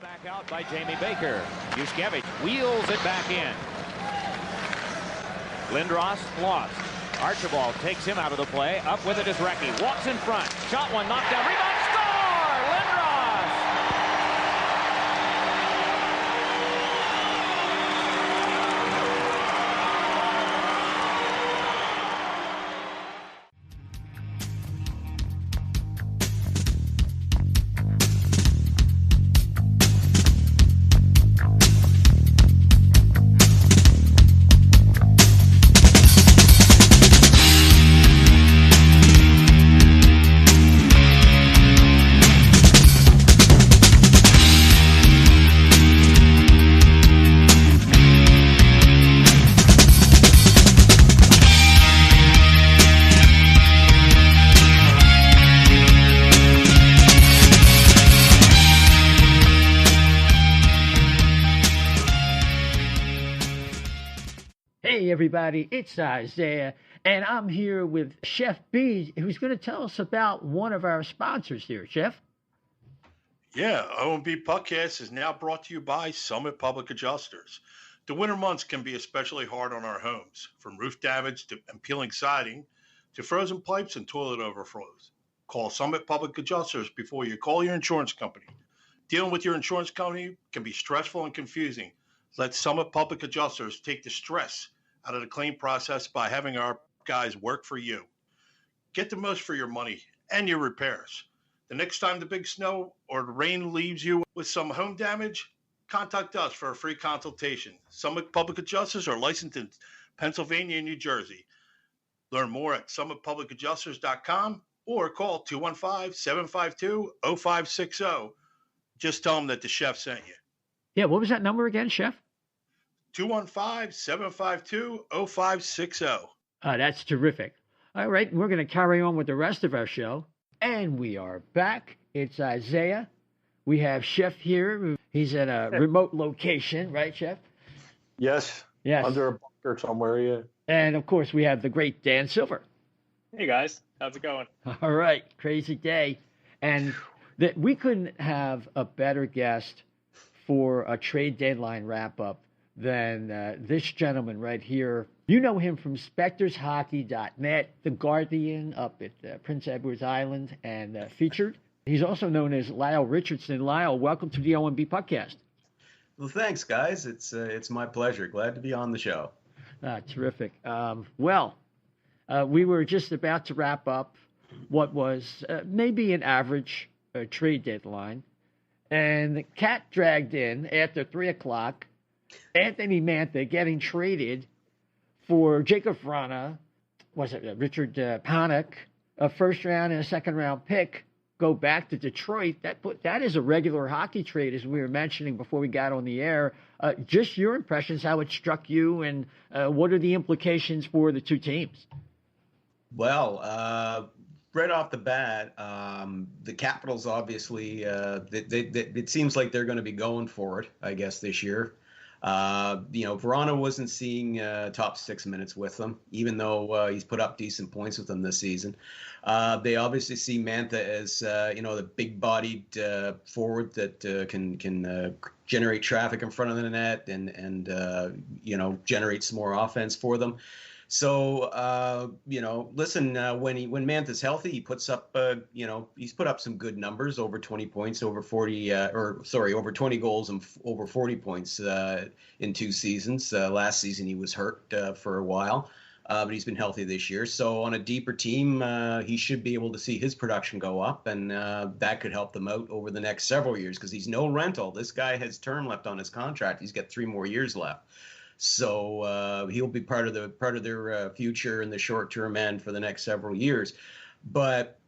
back out by Jamie Baker. Yushkevich wheels it back in. Lindros lost. Archibald takes him out of the play. Up with it is Recchi. Walks in front. Shot one, knocked down. Rebound, score! Lindros! Hey everybody, it's Isaiah, and I'm here with Chef B, who's going to tell us about one of our sponsors here. Chef? Yeah, O&B Puckcast is now brought to you by Summit Public Adjusters. The winter months can be especially hard on our homes, from roof damage and peeling siding to frozen pipes and toilet overflows. Call Summit Public Adjusters before you call your insurance company. Dealing with your insurance company can be stressful and confusing. Let Summit Public Adjusters take the stress out of the claim process by having our guys work for you. Get the most for your money and your repairs. The next time the big snow or the rain leaves you with some home damage, contact us for a free consultation. Summit Public Adjusters are licensed in Pennsylvania and New Jersey. Learn more at summitpublicadjusters.com or call 215-752-0560. Just tell them that the chef sent you. Yeah, what was that number again, Chef? 215-752-0560. That's terrific. All right, we're going to carry on with the rest of our show. And we are back. It's Isaiah. We have Chef here. He's at a remote location, right, Chef? Yes. Yes. Under a bunker somewhere, yeah. And, of course, we have the great Dan Silver. Hey, guys. How's it going? All right. Crazy day. And we couldn't have a better guest for a trade deadline wrap-up than this gentleman right here. You know him from SpectorsHockey.net, The Guardian up at Prince Edward Island, and featured. He's also known as Lyle Richardson. Lyle, welcome to the O&B Puckcast. Well, thanks, guys. It's my pleasure. Glad to be on the show. Terrific. We were just about to wrap up what was maybe an average trade deadline, and the cat dragged in after 3 o'clock Anthony Mantha getting traded for Jacob Vrana, Richard Panik, a first-round and a second-round pick, go back to Detroit. That is a regular hockey trade, as we were mentioning before we got on the air. Just your impressions, how it struck you, and what are the implications for the two teams? Well, right off the bat, the Capitals obviously, it seems like they're going to be going for it, I guess, this year. Vrana wasn't seeing top 6 minutes with them, even though he's put up decent points with them this season. They obviously see Mantha as, the big-bodied forward that can generate traffic in front of the net and generate some more offense for them. So, when Mantha's healthy, he puts up, he's put up some good numbers, over 20 points, over 20 goals and over 40 points in 2 seasons. Last season, he was hurt for a while, but he's been healthy this year. So on a deeper team, he should be able to see his production go up, and that could help them out over the next several years because he's no rental. This guy has term left on his contract. He's got 3 more years left. So he'll be part of their future in the short term and for the next several years. But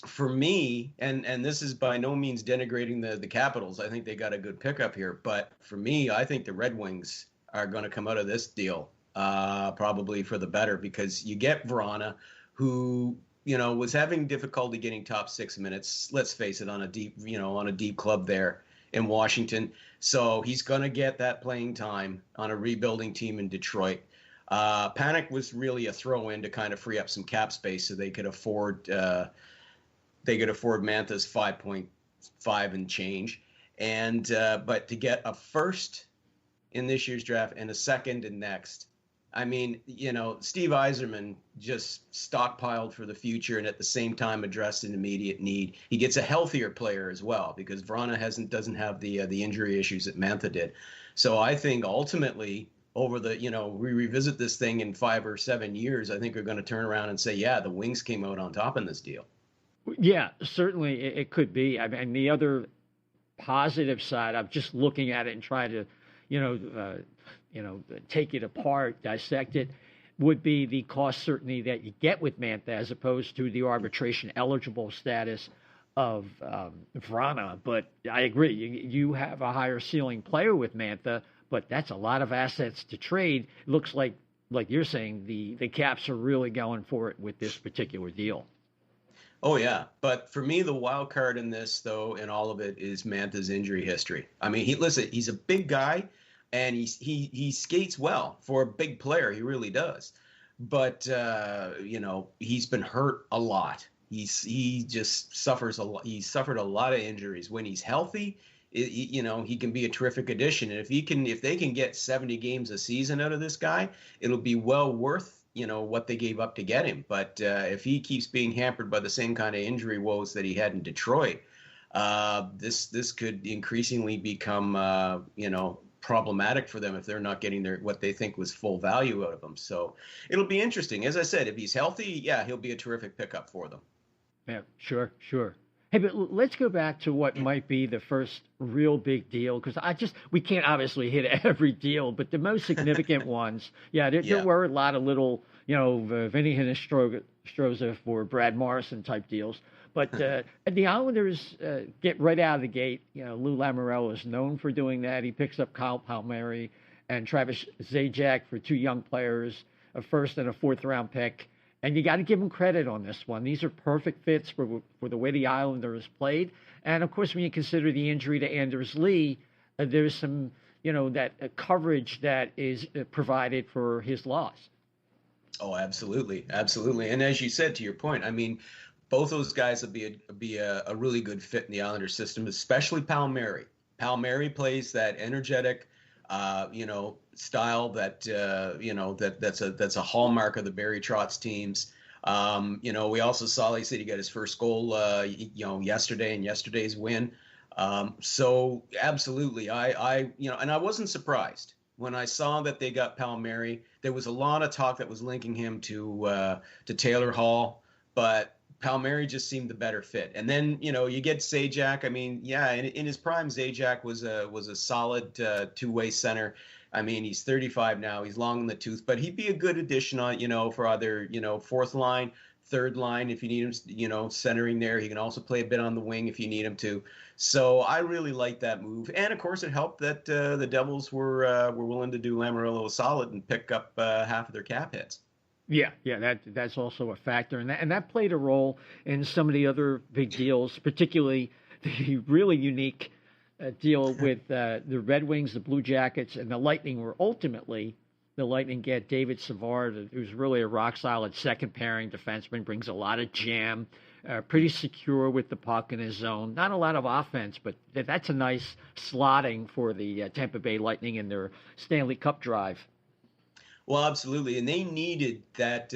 for me, and this is by no means denigrating the Capitals, I think they got a good pickup here. But for me, I think the Red Wings are going to come out of this deal probably for the better, because you get Vrana, who was having difficulty getting top 6 minutes. Let's face it, on a deep club there in Washington. So he's going to get that playing time on a rebuilding team in Detroit. Panik was really a throw-in to kind of free up some cap space so they could afford Mantha's 5.5 and change. And but to get a first in this year's draft and a second in next, I mean, Steve Yzerman just stockpiled for the future and at the same time addressed an immediate need. He gets a healthier player as well because Vrana doesn't have the injury issues that Mantha did. So I think ultimately over the, we revisit this thing in 5 or 7 years, I think we're going to turn around and say, yeah, the Wings came out on top in this deal. Yeah, certainly it could be. I mean, the other positive side, I'm just looking at it and trying to, take it apart, dissect it, would be the cost certainty that you get with Mantha as opposed to the arbitration eligible status of Vrana. But I agree, you have a higher ceiling player with Mantha, but that's a lot of assets to trade. It looks like you're saying, the Caps are really going for it with this particular deal. Oh, yeah. But for me, the wild card in this, though, in all of it is Mantha's injury history. I mean, he's a big guy, and he skates well for a big player. He really does. But, he's been hurt a lot. He just suffers a lot. He suffered a lot of injuries. When he's healthy, he can be a terrific addition. And if they can get 70 games a season out of this guy, it'll be well worth what they gave up to get him. But if he keeps being hampered by the same kind of injury woes that he had in Detroit, this could increasingly become problematic for them if they're not getting what they think was full value out of him. So it'll be interesting. As I said, if he's healthy, yeah, he'll be a terrific pickup for them. Yeah, sure. Hey, but let's go back to what might be the first real big deal, because we can't obviously hit every deal, but the most significant ones, there were a lot of little, Vinny Hinostroza for Brad Morrison type deals. But the Islanders get right out of the gate. Lou Lamoriello is known for doing that. He picks up Kyle Palmieri and Travis Zajac for 2 young players, a first and a 4th round pick. And you got to give them credit on this one. These are perfect fits for the way the Islanders played. And, of course, when you consider the injury to Anders Lee, there's some, that coverage that is provided for his loss. Oh, absolutely. Absolutely. And as you said, to your point, I mean, both those guys would be a really good fit in the Islanders system, especially Palmieri. Palmieri plays that energetic, style that that's a hallmark of the Barry Trotz teams. We also saw, like I said, he got his first goal, yesterday in yesterday's win. So absolutely, and I wasn't surprised when I saw that they got Palmieri. There was a lot of talk that was linking him to Taylor Hall, but Palmieri just seemed the better fit. And then, you get Zajac. I mean, yeah, in his prime, Zajac was a solid two-way center. I mean, he's 35 now. He's long in the tooth, but he'd be a good addition on, for either, 4th line, 3rd line if you need him, centering there. He can also play a bit on the wing if you need him to. So I really like that move. And, of course, it helped that the Devils were willing to do Lamoriello a solid and pick up half of their cap hits. Yeah, that's also a factor, and that played a role in some of the other big deals, particularly the really unique deal with the Red Wings, the Blue Jackets, and the Lightning, where ultimately the Lightning get David Savard, who's really a rock-solid second-pairing defenseman, brings a lot of jam, pretty secure with the puck in his zone. Not a lot of offense, but that's a nice slotting for the Tampa Bay Lightning in their Stanley Cup drive. Well, absolutely, and they needed that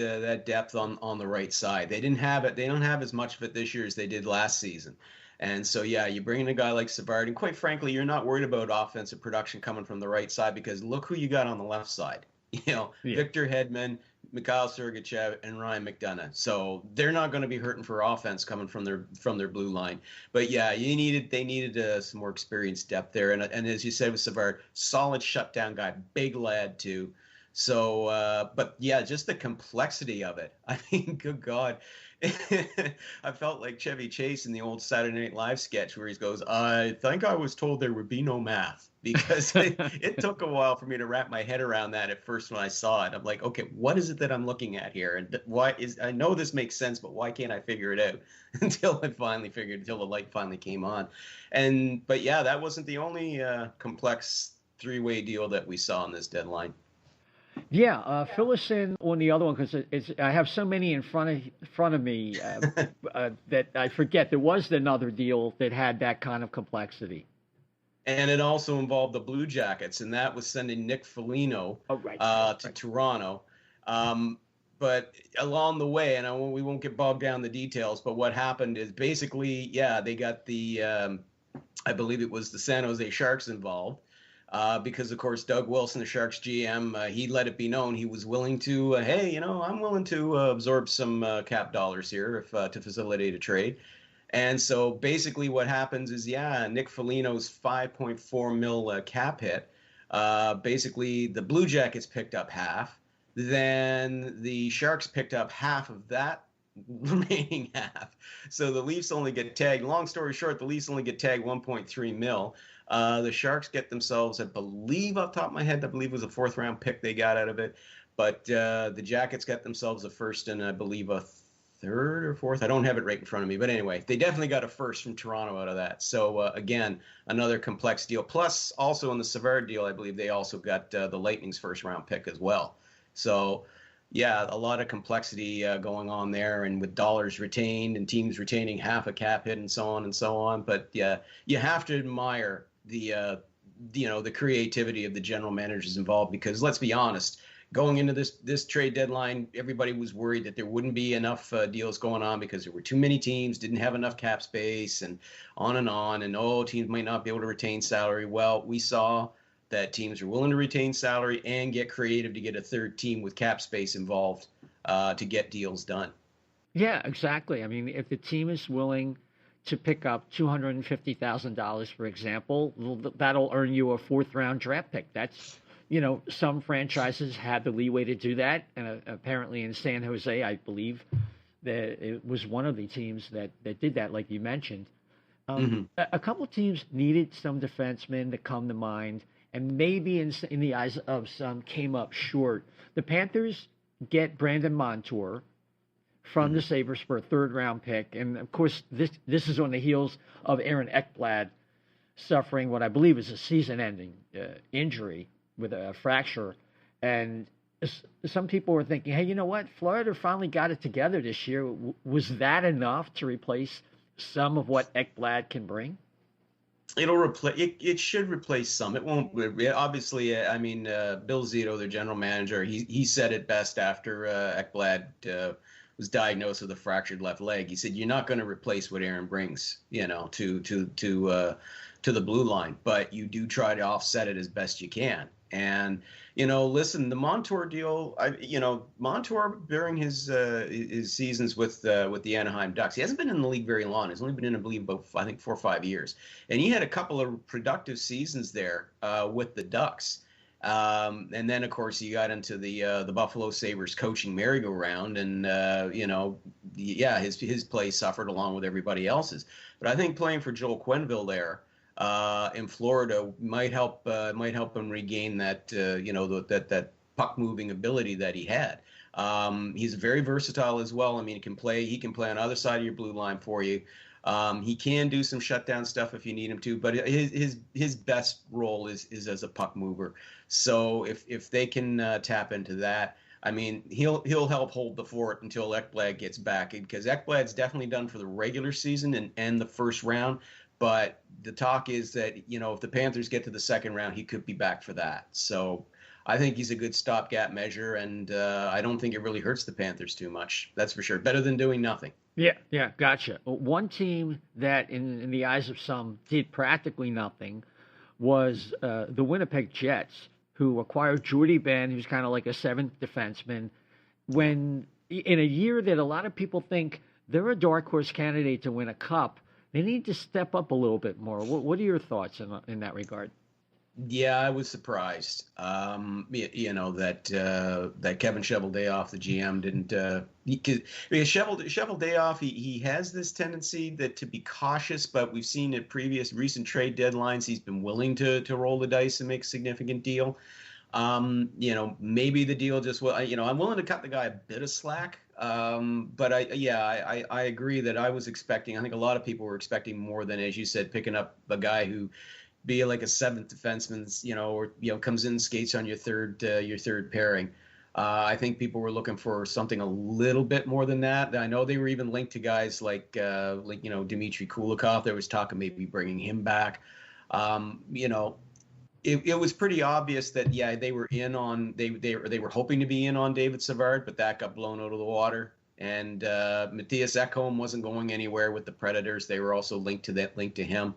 depth on the right side. They didn't have it. They don't have as much of it this year as they did last season. And so, yeah, you bring in a guy like Savard, and quite frankly, you're not worried about offensive production coming from the right side because look who you got on the left side. Victor Hedman, Mikhail Sergachev, and Ryan McDonough. So they're not going to be hurting for offense coming from their blue line. But yeah, they needed some more experienced depth there. And as you said with Savard, solid shutdown guy, big lad too. So, but yeah, just the complexity of it. I mean, good God. I felt like Chevy Chase in the old Saturday Night Live sketch where he goes, I think I was told there would be no math, because it took a while for me to wrap my head around that at first when I saw it. I'm like, okay, what is it that I'm looking at here? And I know this makes sense, but why can't I figure it out until the light finally came on. But yeah, that wasn't the only complex 3-way deal that we saw in this deadline. Yeah, fill us in on the other one, because I have so many in front of me that I forget. There was another deal that had that kind of complexity. And it also involved the Blue Jackets, and that was sending Nick Foligno to Toronto. But along the way, and we won't get bogged down in the details, but what happened is basically, they got the, I believe it was the San Jose Sharks involved, because, of course, Doug Wilson, the Sharks GM, he let it be known he was willing to, hey, I'm willing to absorb some cap dollars here to facilitate a trade. And so basically what happens is, Nick Foligno's $5.4 million cap hit. Basically, the Blue Jackets picked up half. Then the Sharks picked up half of that remaining half. So the Leafs only get tagged. Long story short, the Leafs only get tagged $1.3 million. The Sharks get themselves, I believe, off the top of my head, it was a 4th-round pick they got out of it. But the Jackets get themselves a first and I believe a 3rd or 4th. I don't have it right in front of me. But anyway, they definitely got a first from Toronto out of that. So, again, another complex deal. Plus, also in the Savard deal, I believe they also got the Lightning's 1st-round pick as well. So, a lot of complexity going on there, and with dollars retained and teams retaining half a cap hit and so on and so on. But, you have to admire the creativity of the general managers involved, because let's be honest, going into this trade deadline, everybody was worried that there wouldn't be enough deals going on because there were too many teams, didn't have enough cap space, and on, and teams might not be able to retain salary. Well, we saw that teams are willing to retain salary and get creative to get a 3rd team with cap space involved to get deals done. Yeah, exactly. I mean, if the team is willing to pick up $250,000, for example, that'll earn you a 4th-round draft pick. That's, some franchises had the leeway to do that, and apparently in San Jose, I believe that it was one of the teams that did that, like you mentioned. A couple teams needed some defensemen to come to mind, and maybe in the eyes of some came up short. The Panthers get Brandon Montour from the Sabres for a 3rd-round pick. And, of course, this is on the heels of Aaron Ekblad suffering what I believe is a season-ending injury with a fracture. And some people were thinking, hey, you know what? Florida finally got it together this year. Was that enough to replace some of what Ekblad can bring? It'll replace. It should replace some. It won't. Obviously, Bill Zito, their general manager, he said it best after Ekblad was diagnosed with a fractured left leg. He said, "You're not going to replace what Aaron brings, to the blue line, but you do try to offset it as best you can." And listen, the Montour deal. Montour during his seasons with the Anaheim Ducks, he hasn't been in the league very long. He's only been in, I believe, about 4 or 5 years, and he had a couple of productive seasons there with the Ducks. And then, of course, he got into the Buffalo Sabres coaching merry-go-round, and his play suffered along with everybody else's. But I think playing for Joel Quenneville there in Florida might help him regain that that puck moving ability that he had. He's very versatile as well. I mean, he can play on either side of your blue line for you. He can do some shutdown stuff if you need him to, but his best role is as a puck mover. So if they can tap into that, I mean, he'll help hold the fort until Ekblad gets back, because Ekblad's definitely done for the regular season and the 1st round. But the talk is that, if the Panthers get to the 2nd round, he could be back for that. So I think he's a good stopgap measure, and I don't think it really hurts the Panthers too much. That's for sure. Better than doing nothing. Yeah, gotcha. One team that, in the eyes of some, did practically nothing was the Winnipeg Jets, who acquired Jordy Ben, who's kind of like a 7th defenseman, when in a year that a lot of people think they're a dark horse candidate to win a cup, they need to step up a little bit more. What are your thoughts in that regard? Yeah, I was surprised. That Kevin Cheveldayoff, the GM, didn't. Because Cheveldayoff, he has this tendency to be cautious, but we've seen at recent trade deadlines, he's been willing to roll the dice and make a significant deal. Maybe the deal just I'm willing to cut the guy a bit of slack. But I agree that I was expecting. I think a lot of people were expecting more than, as you said, picking up a guy who be like a 7th defenseman, or comes in and skates on your third pairing. I think people were looking for something a little bit more than that. I know they were even linked to guys like Dmitry Kulikov. There was talk of maybe bringing him back. You know, it was pretty obvious that they were in on they were hoping to be in on David Savard, but that got blown out of the water. And Matthias Ekholm wasn't going anywhere with the Predators. They were also linked to him.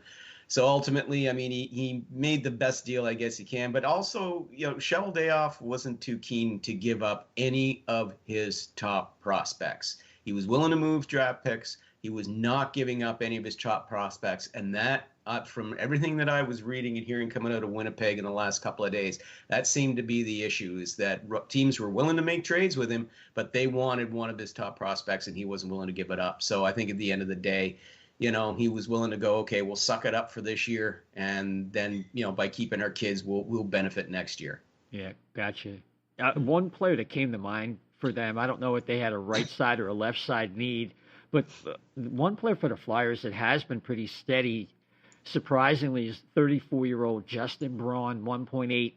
So ultimately, I mean, he made the best deal I guess he can. But also, you know, Cheveldayoff wasn't too keen to give up any of his top prospects. He was willing to move draft picks. He was not giving up any of his top prospects, and that, from everything that I was reading and hearing coming out of Winnipeg in the last couple of days, that seemed to be the issue, is that teams were willing to make trades with him, but they wanted one of his top prospects, and he wasn't willing to give it up. So I think at the end of the day, you know, he was willing to go, okay, we'll suck it up for this year, and then, you know, by keeping our kids, we'll benefit next year. Yeah, gotcha. One player that came to mind for them, I don't know if they had a right side or a left side need, but one player for the Flyers that has been pretty steady, surprisingly, is 34-year-old Justin Braun, $1.8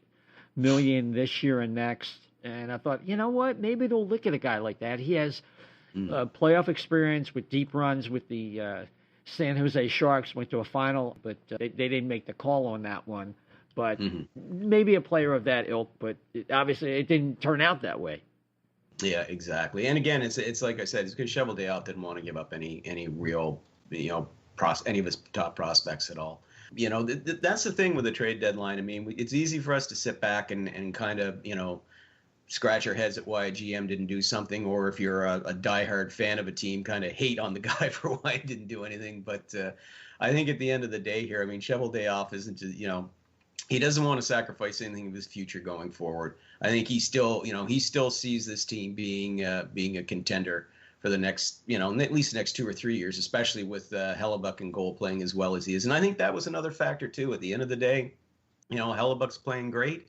million this year and next. And I thought, you know what, maybe they'll look at a guy like that. He has playoff experience with deep runs with the San Jose Sharks, went to a final, but they didn't make the call on that one. But maybe a player of that ilk, but obviously it didn't turn out that way. Yeah, exactly. And again, it's like I said, it's because Cheveldayoff didn't want to give up any real, you know, any of his top prospects at all. You know, that's the thing with the trade deadline. I mean, it's easy for us to sit back and kind of, you know, scratch our heads at why a GM didn't do something, or if you're a diehard fan of a team, kind of hate on the guy for why he didn't do anything. But I think at the end of the day here, I mean, Cheveldayoff isn't, you know, he doesn't want to sacrifice anything of his future going forward. I think he still sees this team being a contender for the next, you know, at least the next 2 or 3 years, especially with Hellebuck in goal playing as well as he is. And I think that was another factor too. At the end of the day, you know, Hellebuck's playing great,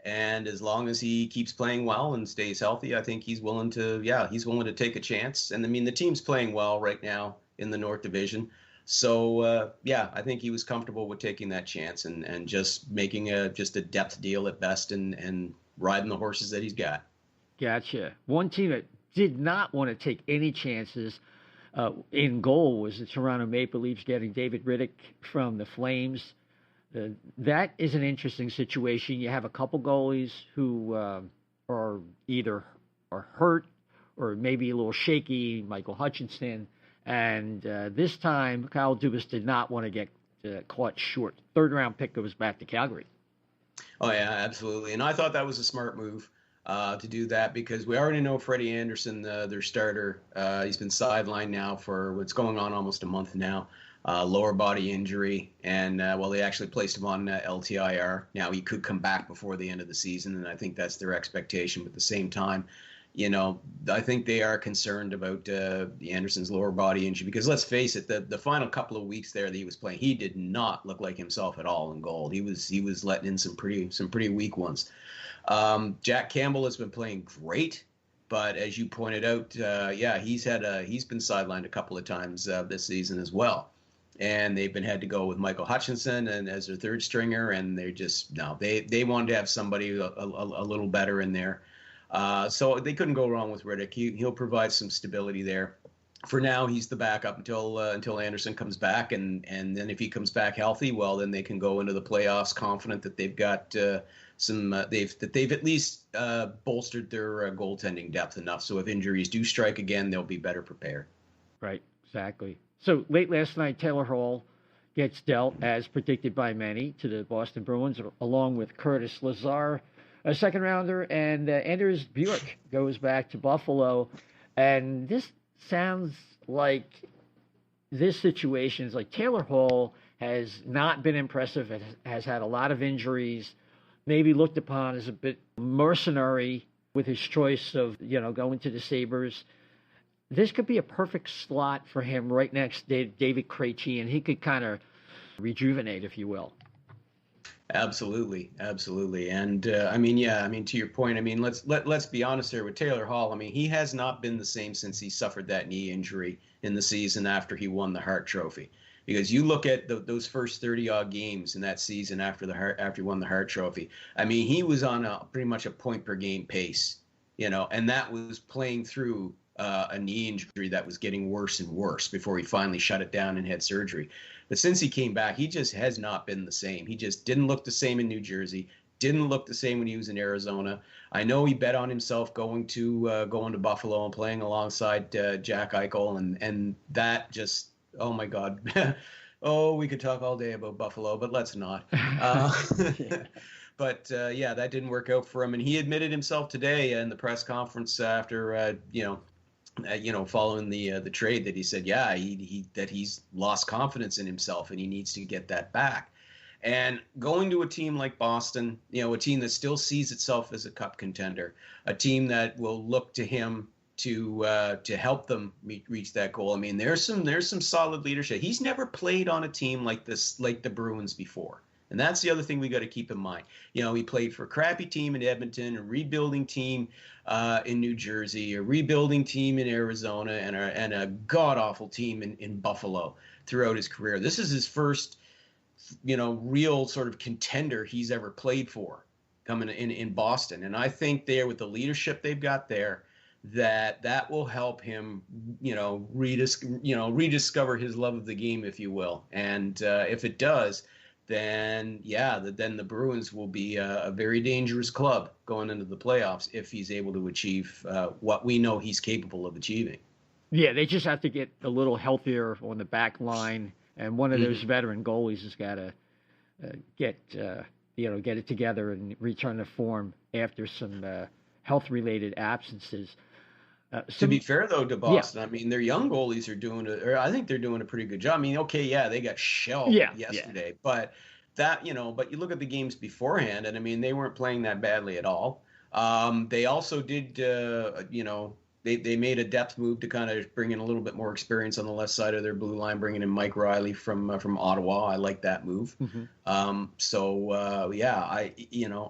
and as long as he keeps playing well and stays healthy, I think he's willing to take a chance. And I mean, the team's playing well right now in the North Division. So, I think he was comfortable with taking that chance and just making just a depth deal at best and riding the horses that he's got. Gotcha. One team that did not want to take any chances in goal was the Toronto Maple Leafs getting David Riddick from the Flames. That is an interesting situation. You have a couple goalies who are either hurt or maybe a little shaky, Michael Hutchinson. And this time, Kyle Dubas did not want to get caught short. Third-round pick goes back to Calgary. Oh, yeah, absolutely. And I thought that was a smart move to do that, because we already know Freddie Anderson, their starter. He's been sidelined now for what's going on almost a month now. Lower body injury. And, they actually placed him on LTIR. Now, he could come back before the end of the season, and I think that's their expectation. But at the same time, you know, I think they are concerned about the Anderson's lower body injury, because let's face it, the final couple of weeks there that he was playing, he did not look like himself at all in goal. He was letting in some pretty weak ones. Jack Campbell has been playing great, but as you pointed out, he's been sidelined a couple of times this season as well. And they've had to go with Michael Hutchinson and as their third stringer, and they wanted to have somebody a little better in there. So they couldn't go wrong with Riddick. He'll provide some stability there. For now, he's the backup until Anderson comes back, and then if he comes back healthy, well, then they can go into the playoffs confident that they've got they've at least bolstered their goaltending depth enough. So if injuries do strike again, they'll be better prepared. Right, exactly. So late last night, Taylor Hall gets dealt, as predicted by many, to the Boston Bruins, along with Curtis Lazar, a second rounder, and Anders Bjork goes back to Buffalo. And this sounds like this situation is like Taylor Hall has not been impressive, has had a lot of injuries, maybe looked upon as a bit mercenary with his choice of, going to the Sabres. This could be a perfect slot for him right next to David Krejci, and he could kind of rejuvenate, if you will. Absolutely. And to your point, let's be honest here with Taylor Hall. He has not been the same since he suffered that knee injury in the season after he won the Hart Trophy. Because you look at those first 30-odd games in that season after he won the Hart Trophy. He was on pretty much a point per game pace, and that was playing through a knee injury that was getting worse and worse before he finally shut it down and had surgery. But since he came back, he just has not been the same. He just didn't look the same in New Jersey. Didn't look the same when he was in Arizona. I know he bet on himself going to Buffalo and playing alongside Jack Eichel, and that just, oh my God. Oh, we could talk all day about Buffalo, but let's not. Yeah. But yeah, that didn't work out for him, and he admitted himself today in the press conference after following the trade that he said, yeah, that he's lost confidence in himself and he needs to get that back. And going to a team like Boston, a team that still sees itself as a cup contender, a team that will look to him to help them reach that goal. I mean, there's some solid leadership. He's never played on a team like this, like the Bruins before. And that's the other thing we got to keep in mind. He played for a crappy team in Edmonton, a rebuilding team in New Jersey, a rebuilding team in Arizona, and a god-awful team in Buffalo throughout his career. This is his first, real sort of contender he's ever played for coming in Boston. And I think there, with the leadership they've got there, that will help him, rediscover his love of the game, if you will. And if it does, then the Bruins will be a very dangerous club going into the playoffs if he's able to achieve what we know he's capable of achieving. Yeah, they just have to get a little healthier on the back line, and one of those veteran goalies has got to get it together and return to form after some health-related absences. To be fair, though, to Boston, I mean, their young goalies are I think they're doing a pretty good job. I mean, okay, yeah, they got shelled yesterday, but but you look at the games beforehand, and I mean, they weren't playing that badly at all. They also did, they made a depth move to kind of bring in a little bit more experience on the left side of their blue line, bringing in Mike Riley from Ottawa. I like that move. Mm-hmm.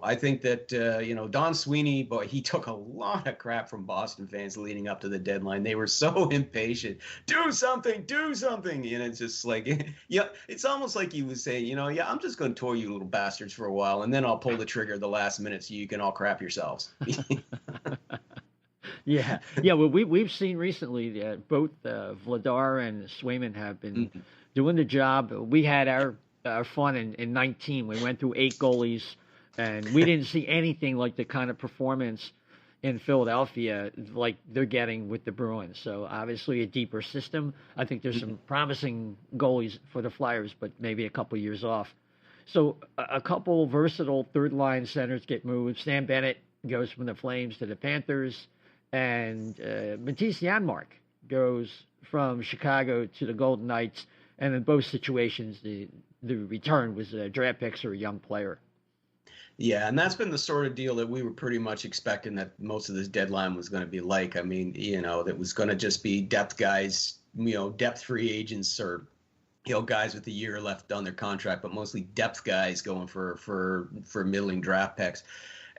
I think that Don Sweeney, boy, he took a lot of crap from Boston fans leading up to the deadline. They were so impatient. Do something, and it's just like, it's almost like he was saying, I'm just going to toy you little bastards for a while, and then I'll pull the trigger at the last minute so you can all crap yourselves. Yeah. Well, we've seen recently that both Vladar and Swayman have been doing the job. We had our fun in 19. We went through 8 goalies, and we didn't see anything like the kind of performance in Philadelphia like they're getting with the Bruins. So obviously a deeper system. I think there's some promising goalies for the Flyers, but maybe a couple years off. So a couple versatile third-line centers get moved. Sam Bennett goes from the Flames to the Panthers. And Matisse Janmark goes from Chicago to the Golden Knights, and in both situations, the return was draft picks or a young player. Yeah, and that's been the sort of deal that we were pretty much expecting that most of this deadline was going to be like. I mean, that was going to just be depth guys, depth free agents or guys with a year left on their contract, but mostly depth guys going for middling draft picks.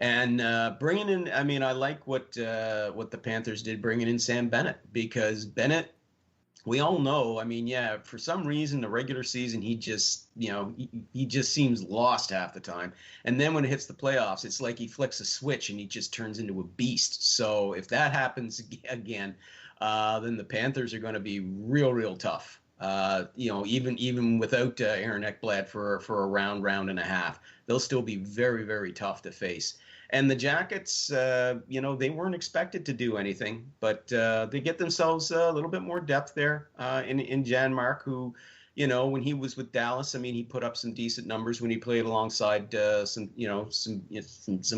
And bringing in, I mean, I like what the Panthers did bringing in Sam Bennett, because Bennett, we all know, I mean, for some reason, the regular season, he just, he just seems lost half the time. And then when it hits the playoffs, it's like he flicks a switch and he just turns into a beast. So if that happens again, then the Panthers are going to be real, real tough. Even without Aaron Ekblad for a round and a half, they'll still be very, very tough to face. And the Jackets, they weren't expected to do anything, but they get themselves a little bit more depth there in Janmark, who, when he was with Dallas, I mean, he put up some decent numbers when he played alongside some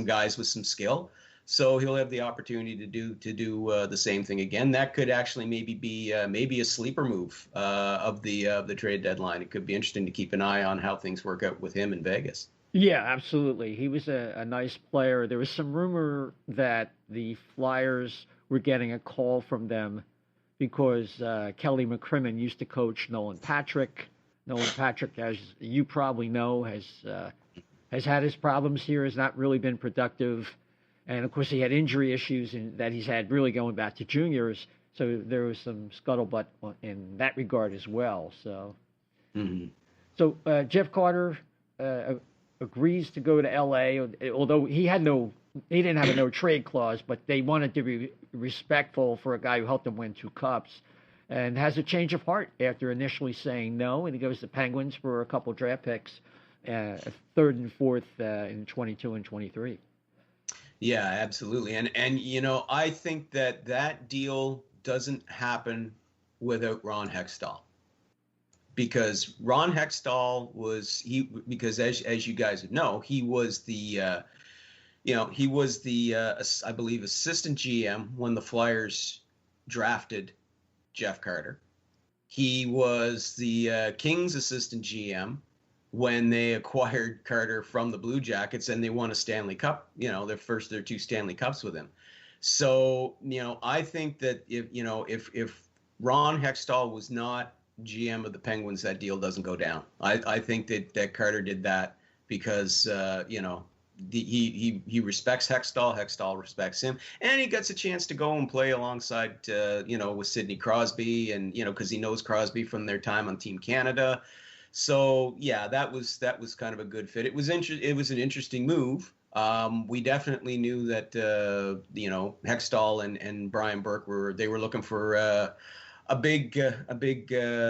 guys with some skill. So he'll have the opportunity to do the same thing again. That could actually maybe be a sleeper move of the trade deadline. It could be interesting to keep an eye on how things work out with him in Vegas. Yeah, absolutely. He was a nice player. There was some rumor that the Flyers were getting a call from them because Kelly McCrimmon used to coach Nolan Patrick. Nolan Patrick, as you probably know, has had his problems here, has not really been productive. And, of course, he had injury issues that he's had really going back to juniors. So there was some scuttlebutt in that regard as well. So, Jeff Carter agrees to go to L.A., although he had no he didn't have a no trade clause, but they wanted to be respectful for a guy who helped them win 2 cups, and has a change of heart after initially saying no, and he goes to Penguins for a couple draft picks, 3rd and 4th in 22 and 23. Yeah, absolutely. And you know, I think that deal doesn't happen without Ron Hextall. Because Ron Hextall because as you guys know, he was the I believe assistant GM when the Flyers drafted Jeff Carter. He was the Kings assistant GM when they acquired Carter from the Blue Jackets, and they won a Stanley Cup, their 2 Stanley Cups with him. So, I think that if Ron Hextall was not GM of the Penguins, that deal doesn't go down. I think that Carter did that because, he respects Hextall. Hextall respects him, and he gets a chance to go and play alongside, with Sidney Crosby, and because he knows Crosby from their time on Team Canada. So yeah, that was kind of a good fit. It was an interesting move. We definitely knew that Hextall and Brian Burke were looking for a big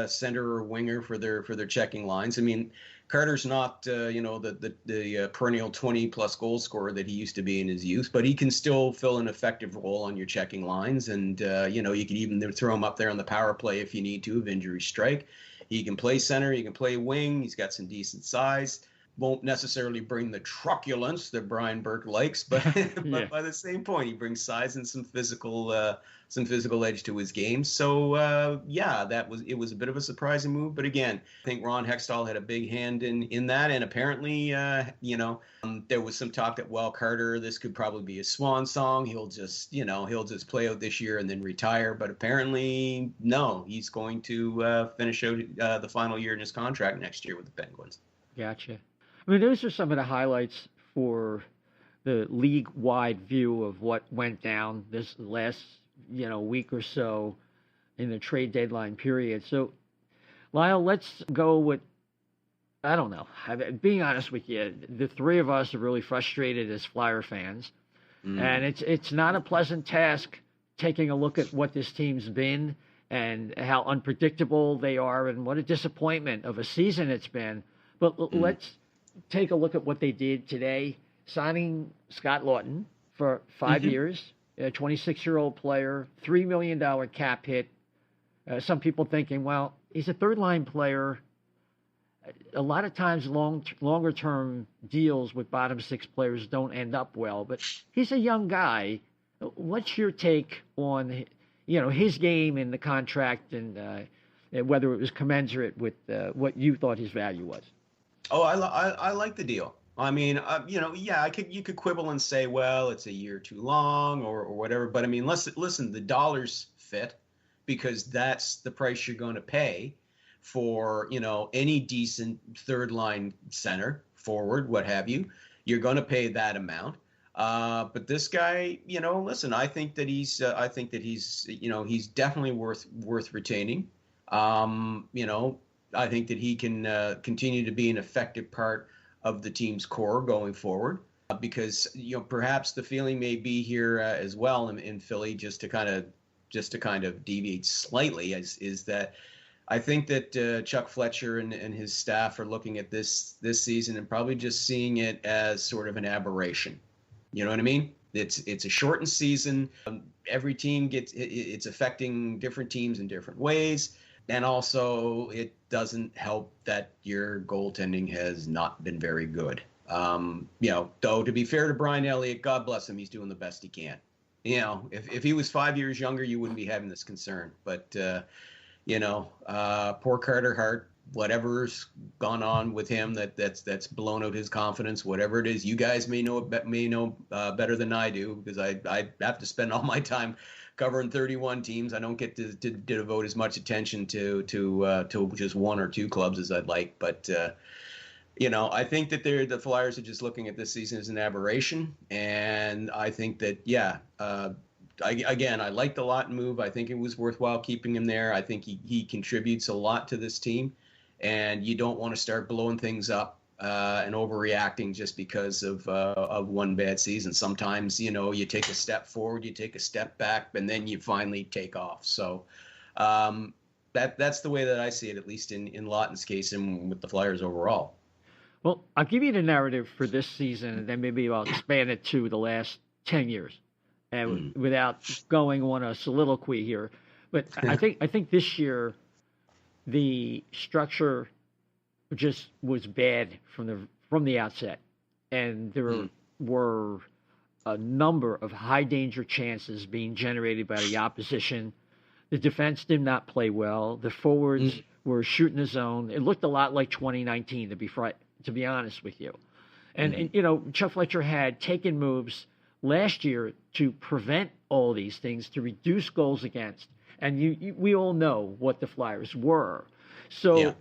center or winger for their checking lines. I mean, Carter's not the perennial 20+ goal scorer that he used to be in his youth, but he can still fill an effective role on your checking lines, and you could even throw him up there on the power play if you need to, if injuries strike. He can play center, he can play wing, he's got some decent size. Won't necessarily bring the truculence that Brian Burke likes, but but by the same point, he brings size and some physical edge to his game. So it was a bit of a surprising move, but again, I think Ron Hextall had a big hand in that, and apparently there was some talk that Carter, this could probably be a swan song. He'll just play out this year and then retire, but apparently no, he's going to finish out the final year in his contract next year with the Penguins. Gotcha. I mean, those are some of the highlights for the league-wide view of what went down this last, week or so in the trade deadline period. So, Lyle, let's go with, I don't know. Being honest with you, the 3 of us are really frustrated as Flyer fans, and it's not a pleasant task taking a look at what this team's been and how unpredictable they are and what a disappointment of a season it's been. But let's take a look at what they did today, signing Scott Lawton for 5 years, a 26-year-old player, $3 million cap hit. Some people thinking, well, he's a third-line player. A lot of times longer-term deals with bottom 6 players don't end up well, but he's a young guy. What's your take on, his game and the contract, and whether it was commensurate with what you thought his value was? Oh, I like the deal. I mean, you could quibble and say, well, it's a year too long or whatever. But I mean, listen, the dollars fit because that's the price you're going to pay for, any decent third line center, forward, what have you. You're going to pay that amount. But this guy, listen, I think that he's definitely worth retaining. I think that he can continue to be an effective part of the team's core going forward because, perhaps the feeling may be here as well in Philly, just to kind of deviate slightly, is that I think that Chuck Fletcher and his staff are looking at this season and probably just seeing it as sort of an aberration. You know what I mean? It's a shortened season. Every team it's affecting different teams in different ways. And also, it doesn't help that your goaltending has not been very good. Though, to be fair to Brian Elliott, God bless him, he's doing the best he can. If he was 5 years younger, you wouldn't be having this concern. But, poor Carter Hart, whatever's gone on with him that's blown out his confidence, whatever it is, you guys may know better than I do, because I have to spend all my time covering 31 teams. I don't get to devote as much attention to just 1 or 2 clubs as I'd like. But, I think that the Flyers are just looking at this season as an aberration. And I think that, I like the Lawton move. I think it was worthwhile keeping him there. I think he contributes a lot to this team. And you don't want to start blowing things up and overreacting just because of one bad season. Sometimes, you take a step forward, you take a step back, and then you finally take off. So that's the way that I see it, at least in Lawton's case and with the Flyers overall. Well, I'll give you the narrative for this season, and then maybe I'll expand it to the last 10 years, and without going on a soliloquy here. But I think this year the structure just was bad from the outset, and there were a number of high danger chances being generated by the opposition. The defense did not play well. The forwards were shooting the zone. It looked a lot like 2019, to be honest with you. And Chuck Fletcher had taken moves last year to prevent all these things, to reduce goals against. And we all know what the Flyers were. So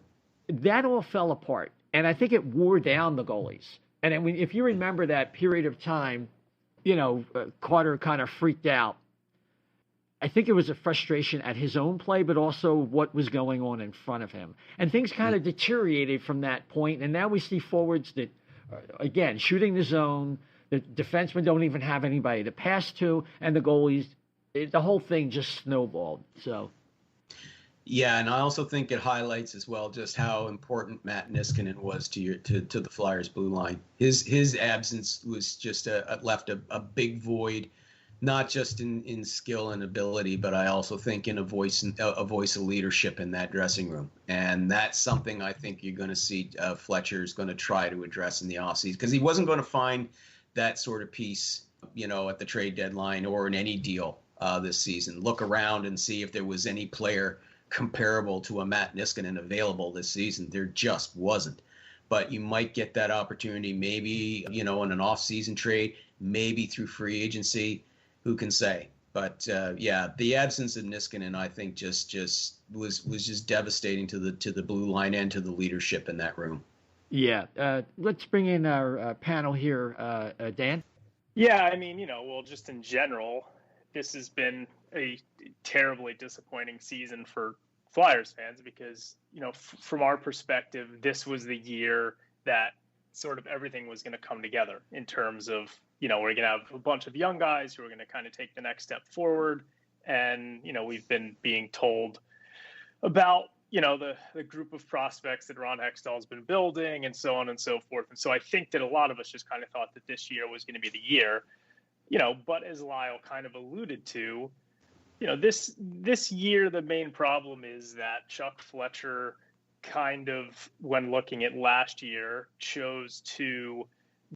that all fell apart. And I think it wore down the goalies. And if you remember that period of time, Carter kind of freaked out. I think it was a frustration at his own play, but also what was going on in front of him. And things kind of deteriorated from that point. And now we see forwards that, again, shooting the zone. The defensemen don't even have anybody to pass to. And the goalies, the whole thing just snowballed. So. Yeah, and I also think it highlights as well just how important Matt Niskanen was to the Flyers' blue line. His absence was just left a big void, not just in skill and ability, but I also think in a voice of leadership in that dressing room. And that's something I think you're going to see Fletcher's going to try to address in the offseason, because he wasn't going to find that sort of piece, at the trade deadline or in any deal this season. Look around and see if there was any player comparable to a Matt Niskanen available this season. There just wasn't. But you might get that opportunity maybe, in an off-season trade, maybe through free agency. Who can say? But the absence of Niskanen, I think, just was just devastating to the blue line and to the leadership in that room. Yeah. Let's bring in our panel here, Dan. Yeah, just in general, this has been a terribly disappointing season for Flyers fans because, from our perspective, this was the year that sort of everything was going to come together in terms of, we're going to have a bunch of young guys who are going to kind of take the next step forward. And, we've been being told about, the group of prospects that Ron Hextall's been building and so on and so forth. And so I think that a lot of us just kind of thought that this year was going to be the year, but as Lyle kind of alluded to, this year, the main problem is that Chuck Fletcher kind of, when looking at last year, chose to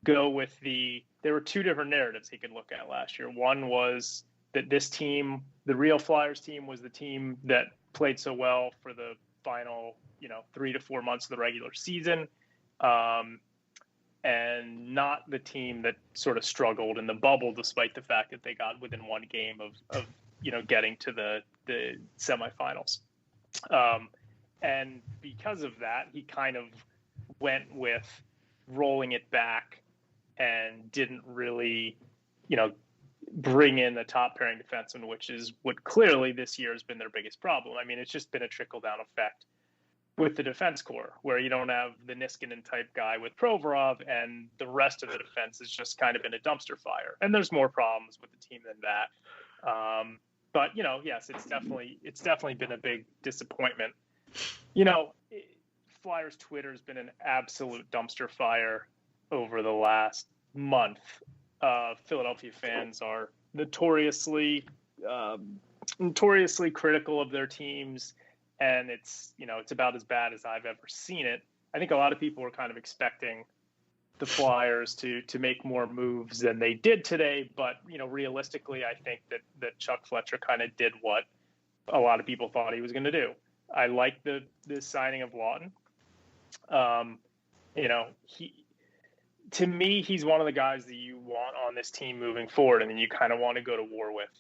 go with there were two different narratives he could look at last year. One was that this team, the real Flyers team, was the team that played so well for the final, 3 to 4 months of the regular season, and not the team that sort of struggled in the bubble, despite the fact that they got within one game of getting to the semifinals. And because of that, he kind of went with rolling it back and didn't really, bring in the top pairing defenseman, which is what clearly this year has been their biggest problem. It's just been a trickle-down effect with the defense core, where you don't have the Niskanen-type guy with Provorov, and the rest of the defense has just kind of been a dumpster fire. And there's more problems with the team than that. But, yes, it's definitely been a big disappointment. Flyers Twitter has been an absolute dumpster fire over the last month. Philadelphia fans are notoriously critical of their teams, and it's about as bad as I've ever seen it. I think a lot of people were kind of expecting the Flyers to make more moves than they did today, but realistically, I think that Chuck Fletcher kind of did what a lot of people thought he was going to do. I like the signing of Lawton. To me, he's one of the guys that you want on this team moving forward, and then you kind of want to go to war with.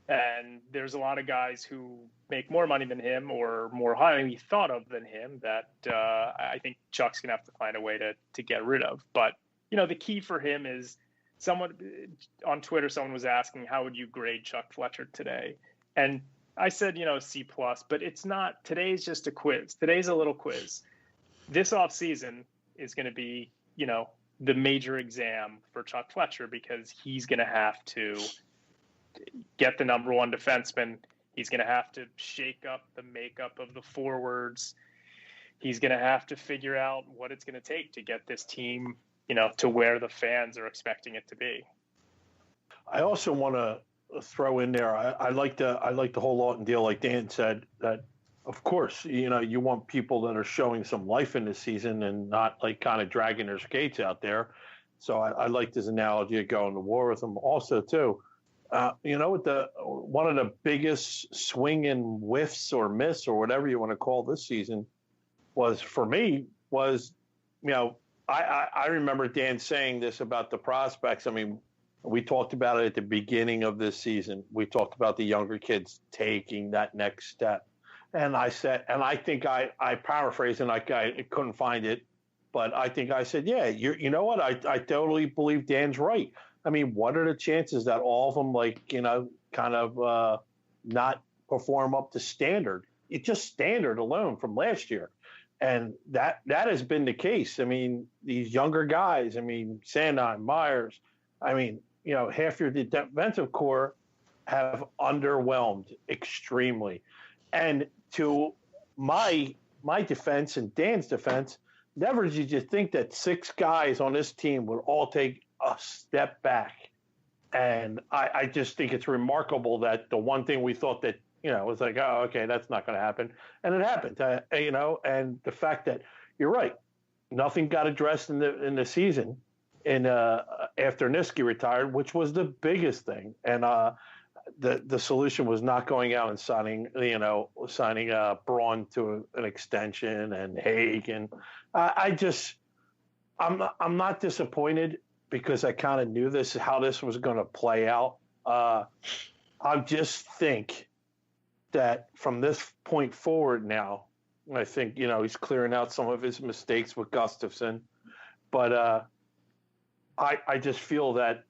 And there's a lot of guys who make more money than him or more highly thought of than him that I think Chuck's going to have to find a way to get rid of. But, the key for him is someone on Twitter, someone was asking, how would you grade Chuck Fletcher today? And I said, C+, but it's not. Today's just a quiz. Today's a little quiz. This offseason, is going to be, the major exam for Chuck Fletcher, because he's going to have to get the number one defenseman. He's going to have to shake up the makeup of the forwards. He's going to have to figure out what it's going to take to get this team, to where the fans are expecting it to be. I also want to throw in there. I like the whole Lawton deal, like Dan said, that of course, you want people that are showing some life in this season and not like kind of dragging their skates out there. So I like this analogy of going to war with them. Also, too, what one of the biggest swinging whiffs or miss or whatever you want to call this season was for me was, I remember Dan saying this about the prospects. I mean, we talked about it at the beginning of this season. We talked about the younger kids taking that next step. And I said, and I think I paraphrased and I couldn't find it, but I think I said, yeah, you know what? I totally believe Dan's right. I mean, what are the chances that all of them, kind of not perform up to standard? It's just standard alone from last year. And that has been the case. I mean, these younger guys, Sandine, Myers, half your defensive core have underwhelmed extremely. And to my defense and Dan's defense, never did you think that 6 guys on this team would all take a step back. And I just think it's remarkable that the one thing we thought that, was like, oh, okay, that's not going to happen. And it happened, and the fact that you're right, nothing got addressed in the season after Niski retired, which was the biggest thing. And the solution was not going out and signing Braun to an extension and Haig. And I'm not disappointed because I kind of knew how this was going to play out. I just think that from this point forward now, I think, he's clearing out some of his mistakes with Gustofsson. But I just feel that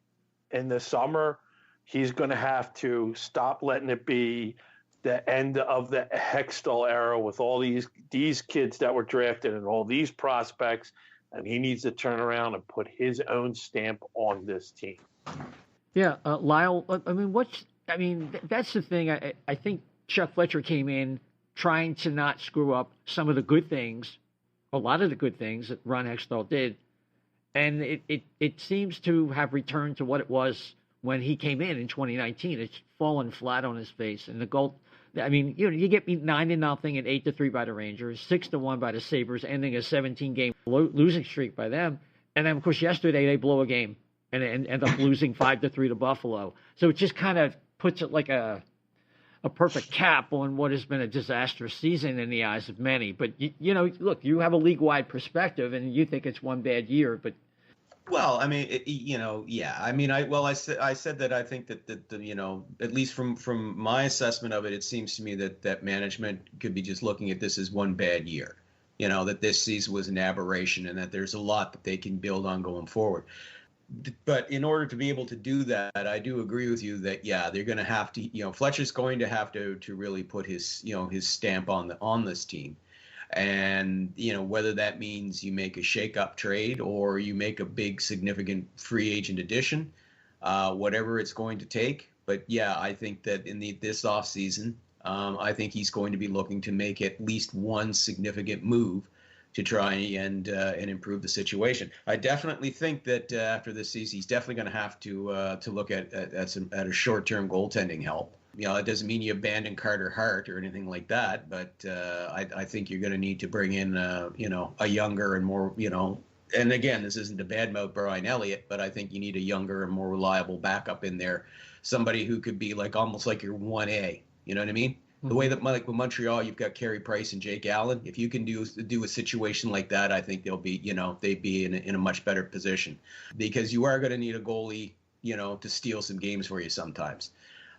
in the summer, he's going to have to stop letting it be the end of the Hextall era with all these kids that were drafted and all these prospects, and he needs to turn around and put his own stamp on this team. Yeah, Lyle, that's the thing. I think Chuck Fletcher came in trying to not screw up some of the good things, a lot of the good things that Ron Hextall did, and it seems to have returned to what it was when he came in 2019. It's fallen flat on his face. And the goal, you get beat 9-0 and 8-3 by the Rangers, 6-1 by the Sabres, ending a 17-game losing streak by them. And then, of course, yesterday they blow a game and end up losing 5-3 to Buffalo. So it just kind of puts it like a perfect cap on what has been a disastrous season in the eyes of many. But, look, you have a league-wide perspective and you think it's one bad year, but well, yeah. I said that I think that at least from my assessment of it, it seems to me that management could be just looking at this as one bad year. That this season was an aberration and that there's a lot that they can build on going forward. But in order to be able to do that, I do agree with you that, yeah, they're going to have to, Fletcher's going to have to really put his stamp on this team. And, whether that means you make a shake-up trade or you make a big, significant free agent addition, whatever it's going to take. But, yeah, I think that in this offseason, I think he's going to be looking to make at least one significant move to try and improve the situation. I definitely think that after this season, he's definitely going to have to look at a short-term goaltending help. It doesn't mean you abandon Carter Hart or anything like that, but I think you're going to need to bring in, a younger and more, and again, this isn't to badmouth Brian Elliott, but I think you need a younger and more reliable backup in there, somebody who could be almost like your 1A. You know what I mean? Mm-hmm. The way that with Montreal, you've got Carey Price and Jake Allen. If you can do a situation like that, I think they'd be in a much better position, because you are going to need a goalie, to steal some games for you sometimes.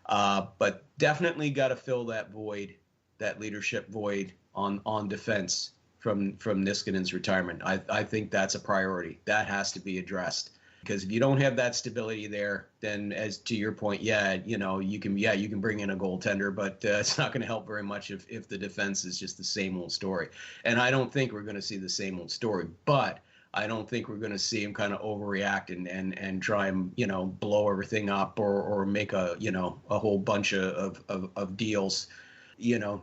But definitely got to fill that void, that leadership void on defense from Niskanen's retirement. I think that's a priority. That has to be addressed, because if you don't have that stability there, then, as to your point, you can bring in a goaltender, but it's not going to help very much if the defense is just the same old story. And I don't think we're going to see the same old story, but I don't think we're going to see him kind of overreact and try and, blow everything up or make a whole bunch of deals,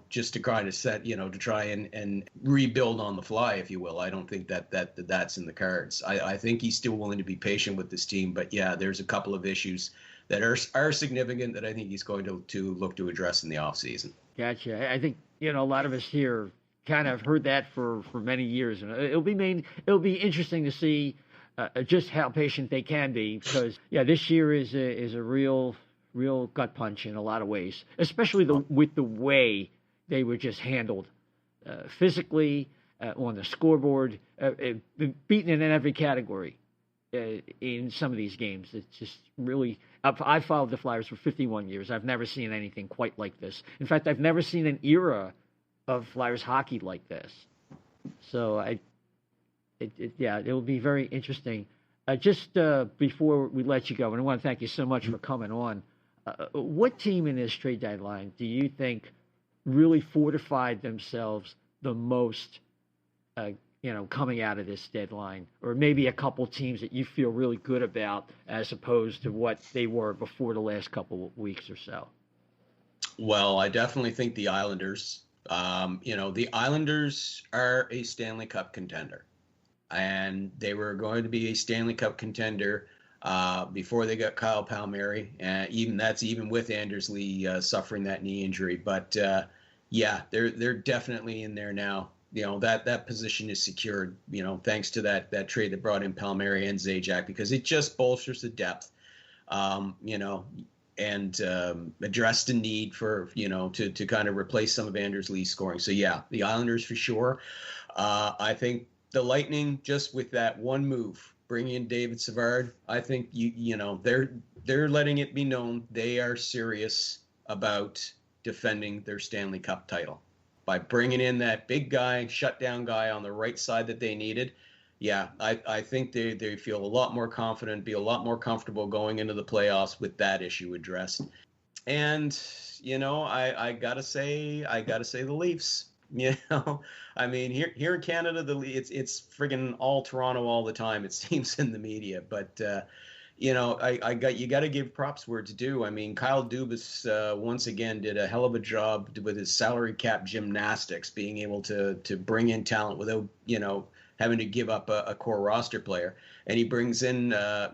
just to kind of set, to try and rebuild on the fly, if you will. I don't think that's in the cards. I think he's still willing to be patient with this team. But yeah, there's a couple of issues that are significant that I think he's going to look to address in the offseason. Gotcha. I think, a lot of us here kind of heard that for many years, and it'll be interesting to see just how patient they can be, because this year is a real gut punch in a lot of ways, especially with the way they were just handled physically on the scoreboard, beaten in every category in some of these games. It's just really. I've followed the Flyers for 51 years. I've never seen anything quite like this. In fact, I've never seen an era of Flyers hockey like this. So it'll be very interesting. Just before we let you go, and I want to thank you so much for coming on. What team in this trade deadline do you think really fortified themselves the most, coming out of this deadline? Or maybe a couple teams that you feel really good about as opposed to what they were before the last couple of weeks or so? Well, I definitely think the Islanders. The Islanders are a Stanley Cup contender, and they were going to be a Stanley Cup contender before they got Kyle Palmieri, and even with Anders Lee suffering that knee injury. But they're definitely in there now. That position is secured. Thanks to that trade that brought in Palmieri and Zajac, because it just bolsters the depth. And address the need for, to kind of replace some of Anders Lee's scoring. So, the Islanders for sure. I think the Lightning, just with that one move, bringing in David Savard, I think, they're letting it be known they are serious about defending their Stanley Cup title. By bringing in that big guy, shutdown guy on the right side that they needed, I think they feel a lot more confident, be a lot more comfortable going into the playoffs with that issue addressed. And, I gotta say the Leafs. I mean, here in Canada, it's friggin' all Toronto all the time, it seems, in the media. But you got to give props where it's due. I mean, Kyle Dubas once again did a hell of a job with his salary cap gymnastics, being able to bring in talent without having to give up a core roster player. And he brings in, a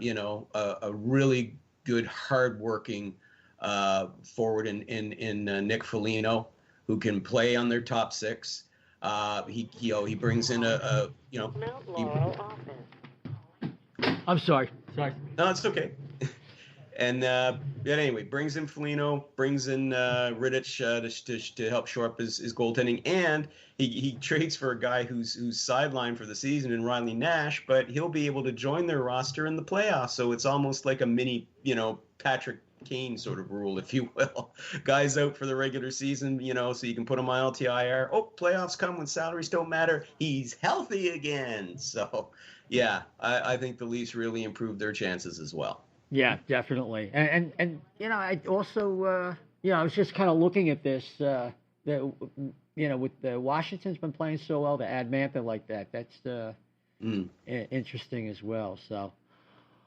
really good, hardworking forward in Nick Foligno, who can play on their top six. He brings in I'm sorry. No, it's okay. And anyway, brings in Foligno, brings in Riddick to help shore up his goaltending, and he trades for a guy who's sidelined for the season in Riley Nash, but he'll be able to join their roster in the playoffs. So it's almost like a mini, Patrick Kane sort of rule, if you will. Guys out for the regular season, so you can put him on LTIR. Oh, playoffs come when salaries don't matter. He's healthy again. So, I think the Leafs really improved their chances as well. Yeah, definitely. And I also, I was just kind of looking at this, with the Washington's been playing so well to add Mantha like that. That's interesting as well. So,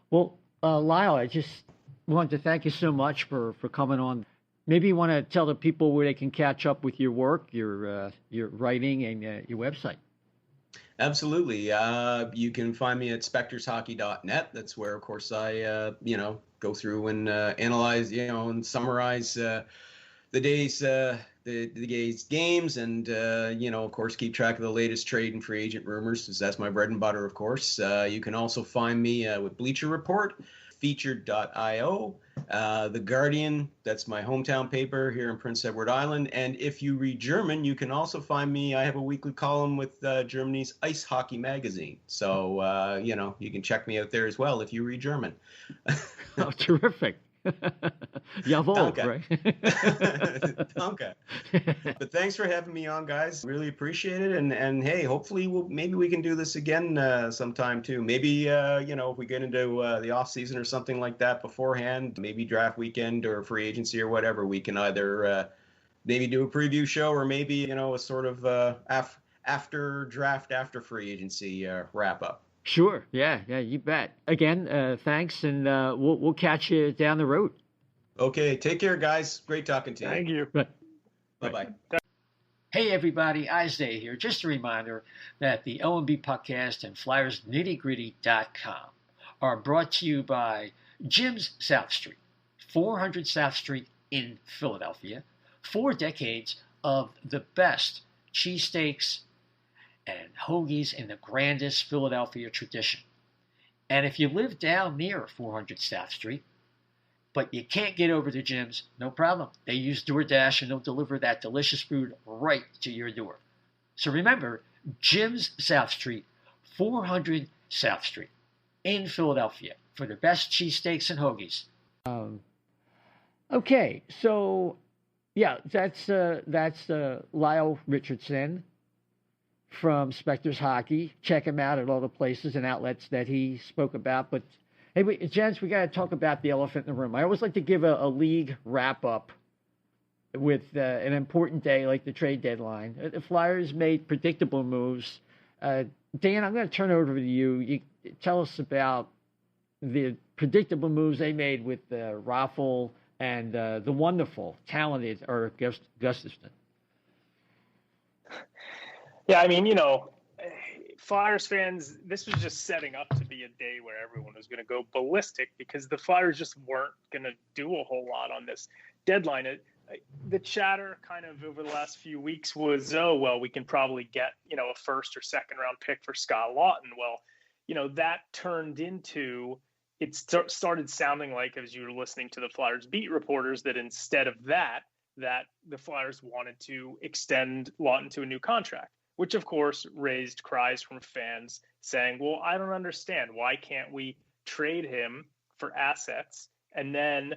well, Lyle, I just wanted to thank you so much for coming on. Maybe you want to tell the people where they can catch up with your work, your writing, and your website. Absolutely. You can find me at spectorshockey.net. That's where, of course, I, go through and analyze, and summarize the day's games and, of course, keep track of the latest trade and free agent rumors, because that's my bread and butter, of course. You can also find me with Bleacher Report, featured.io, The Guardian, that's my hometown paper here in Prince Edward Island. And if you read German, you can also find me. I have a weekly column with Germany's Ice Hockey magazine. So, you can check me out there as well if you read German. Oh, terrific. Jawohl, Danke. Right? Danke. But thanks for having me on, guys. Really appreciate it. And hey, hopefully maybe we can do this again sometime too. Maybe, if we get into the off season or something like that beforehand, maybe draft weekend or free agency or whatever, we can either maybe do a preview show or maybe, a sort of after draft, after free agency wrap up. Sure. Yeah. Yeah. You bet. Again, thanks, and we'll catch you down the road. Okay, take care, guys. Great talking to you. Thank you. Right. Bye-bye. Hey everybody, Isaiah here. Just a reminder that the O&B Puckcast and FlyersNittyGritty.com are brought to you by Jim's South Street, 400 South Street in Philadelphia. 4 decades of the best cheesesteaks and hoagies in the grandest Philadelphia tradition. And if you live down near 400 South Street, but you can't get over to Jim's, no problem. They use DoorDash and they'll deliver that delicious food right to your door. So remember, Jim's South Street, 400 South Street in Philadelphia for the best cheesesteaks and hoagies. Okay, so yeah, that's Lyle Richardson from Spector's Hockey. Check him out at all the places and outlets that he spoke about. But hey, gents, we got to talk about the elephant in the room. I always like to give a league wrap-up with an important day like the trade deadline. The Flyers made predictable moves. Dan, I'm going to turn it over to you. You tell us about the predictable moves they made with Raffl and the wonderful, talented Gustofsson. Yeah, I mean, Flyers fans, this was just setting up to be a day where everyone was going to go ballistic because the Flyers just weren't going to do a whole lot on this deadline. The chatter kind of over the last few weeks was, oh, well, we can probably get, a first or second round pick for Scott Lawton. Well, that turned into, it started sounding like, as you were listening to the Flyers beat reporters, that instead of that the Flyers wanted to extend Lawton to a new contract, which of course raised cries from fans saying, well, I don't understand. Why can't we trade him for assets and then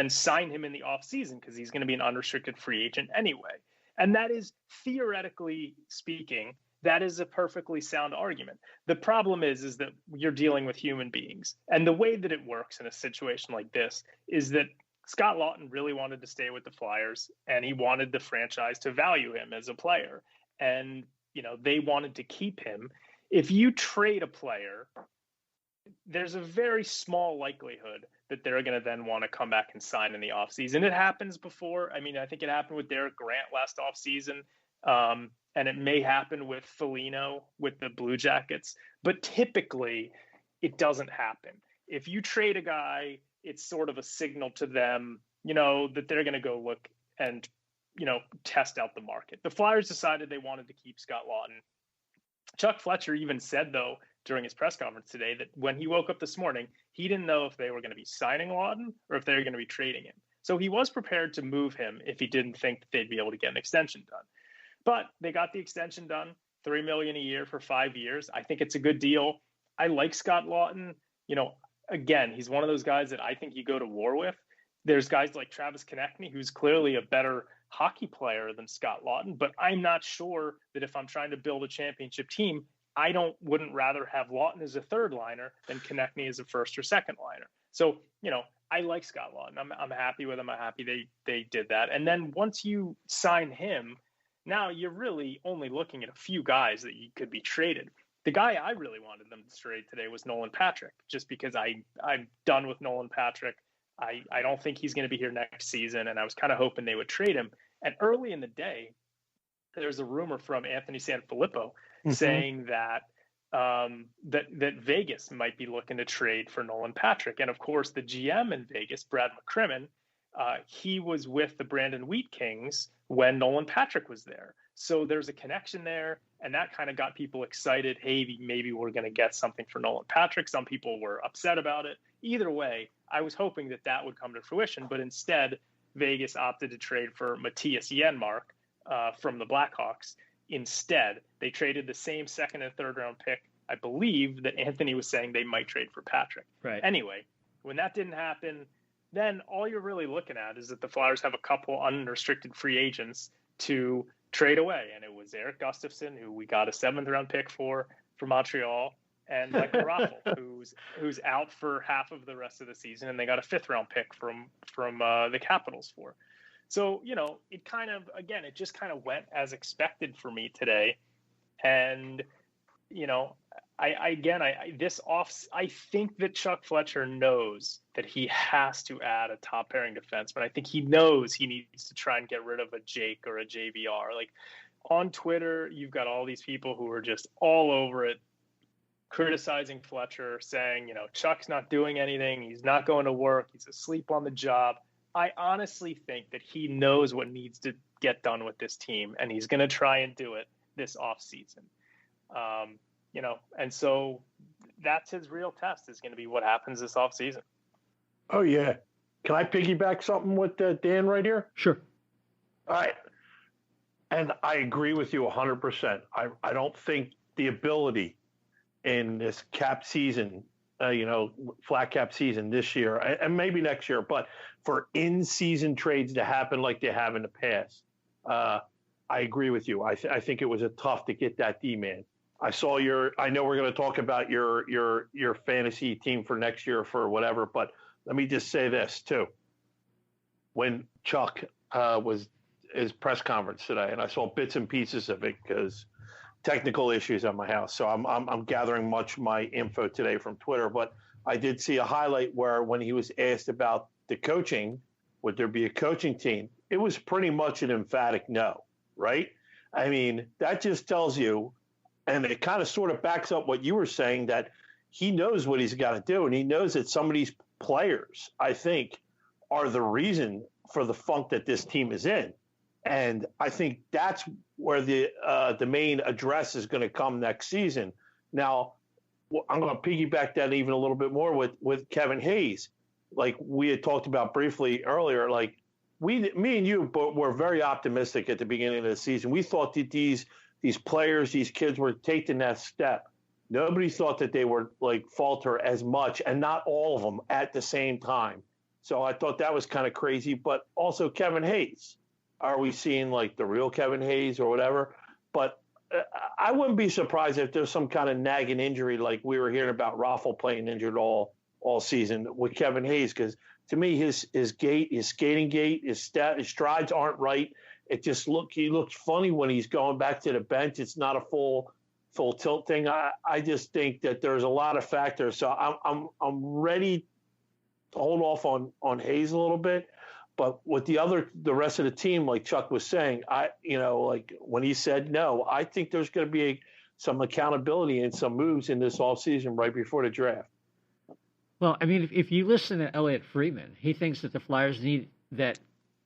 sign him in the offseason because he's going to be an unrestricted free agent anyway? And that is, theoretically speaking, that is a perfectly sound argument. The problem is that you're dealing with human beings. And the way that it works in a situation like this is that Scott Lawton really wanted to stay with the Flyers, and he wanted the franchise to value him as a player. And, they wanted to keep him. If you trade a player, there's a very small likelihood that they're going to then want to come back and sign in the offseason. It happens before. I mean, I think it happened with Derek Grant last offseason, and it may happen with Foligno with the Blue Jackets. But typically, it doesn't happen. If you trade a guy, it's sort of a signal to them, that they're going to go look and test out the market. The Flyers decided they wanted to keep Scott Lawton. Chuck Fletcher even said, though, during his press conference today, that when he woke up this morning, he didn't know if they were going to be signing Lawton or if they were going to be trading him. So he was prepared to move him if he didn't think that they'd be able to get an extension done. But they got the extension done, $3 million a year for 5 years. I think it's a good deal. I like Scott Lawton. Again, he's one of those guys that I think you go to war with. There's guys like Travis Konechny, who's clearly a better hockey player than Scott Lawton, but I'm not sure that if I'm trying to build a championship team, I wouldn't rather have Lawton as a third liner than Konechny as a first or second liner. So, I like Scott Lawton. I'm happy with him. I'm happy they did that. And then once you sign him, now you're really only looking at a few guys that you could be traded. The guy I really wanted them to trade today was Nolan Patrick, just because I'm done with Nolan Patrick. I don't think he's going to be here next season, and I was kind of hoping they would trade him. And early in the day, there's a rumor from Anthony Sanfilippo saying that that Vegas might be looking to trade for Nolan Patrick. And of course, the GM in Vegas, Brad McCrimmon, he was with the Brandon Wheat Kings when Nolan Patrick was there. So there's a connection there, and that kind of got people excited. Hey, maybe we're going to get something for Nolan Patrick. Some people were upset about it. Either way, I was hoping that would come to fruition, but instead, Vegas opted to trade for Matthias Janmark from the Blackhawks. Instead, they traded the same second and third round pick, I believe, that Anthony was saying they might trade for Patrick. Right. Anyway, when that didn't happen, then all you're really looking at is that the Flyers have a couple unrestricted free agents to trade away. And it was Eric Gustofsson, who we got a 7th round pick for Montreal, and like Raffl, who's out for half of the rest of the season, and they got a 5th round pick from the Capitals for. So, it kind of, again, it just kind of went as expected for me today. And I think that Chuck Fletcher knows that he has to add a top pairing defenseman. I think he knows he needs to try and get rid of a Jake or a JVR. Like on Twitter, you've got all these people who are just all over it, criticizing Fletcher, saying, Chuck's not doing anything. He's not going to work. He's asleep on the job. I honestly think that he knows what needs to get done with this team, and he's going to try and do it this offseason. And so that's his real test is going to be what happens this offseason. Oh, yeah. Can I piggyback something with Dan right here? Sure. All right. And I agree with you 100%. I don't think the ability in this cap season, flat cap season this year, and maybe next year, but for in-season trades to happen like they have in the past, I agree with you. I think it was tough to get that D-man. I know we're going to talk about your fantasy team for next year for whatever, but let me just say this too. When Chuck was his press conference today, and I saw bits and pieces of it because technical issues at my house, so I'm gathering much of my info today from Twitter. But I did see a highlight where when he was asked about the coaching, would there be a coaching team? It was pretty much an emphatic no, right? I mean, that just tells you. And it kind of sort of backs up what you were saying, that he knows what he's got to do. And he knows that some of these players, I think, are the reason for the funk that this team is in. And I think that's where the main address is going to come next season. Now, I'm going to piggyback that even a little bit more with Kevin Hayes. Like we had talked about briefly earlier, like me and you were very optimistic at the beginning of the season. We thought that these players, these kids were taking that step. Nobody thought that they would like falter as much, and not all of them at the same time. So I thought that was kind of crazy. But also Kevin Hayes. Are we seeing like the real Kevin Hayes or whatever? But I wouldn't be surprised if there's some kind of nagging injury like we were hearing about Raffl playing injured all season with Kevin Hayes, because to me his gait, his skating gait, his strides aren't right. It just he looks funny when he's going back to the bench. It's not a full tilt thing. I just think that there's a lot of factors. So I'm ready to hold off on Hayes a little bit, but with the rest of the team, like Chuck was saying, like when he said no, I think there's going to be some accountability and some moves in this offseason right before the draft. Well, I mean, if you listen to Elliot Friedman, he thinks that the Flyers need that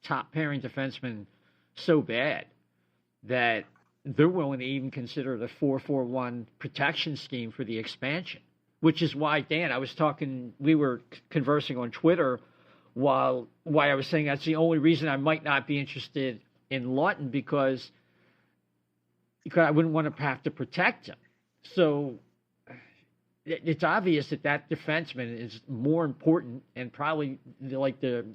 top pairing defenseman so bad that they're willing to even consider the 4-4-1 protection scheme for the expansion, which is why, Dan, we were conversing on Twitter why I was saying that's the only reason I might not be interested in Lawton, because I wouldn't want to have to protect him. So it's obvious that defenseman is more important and probably the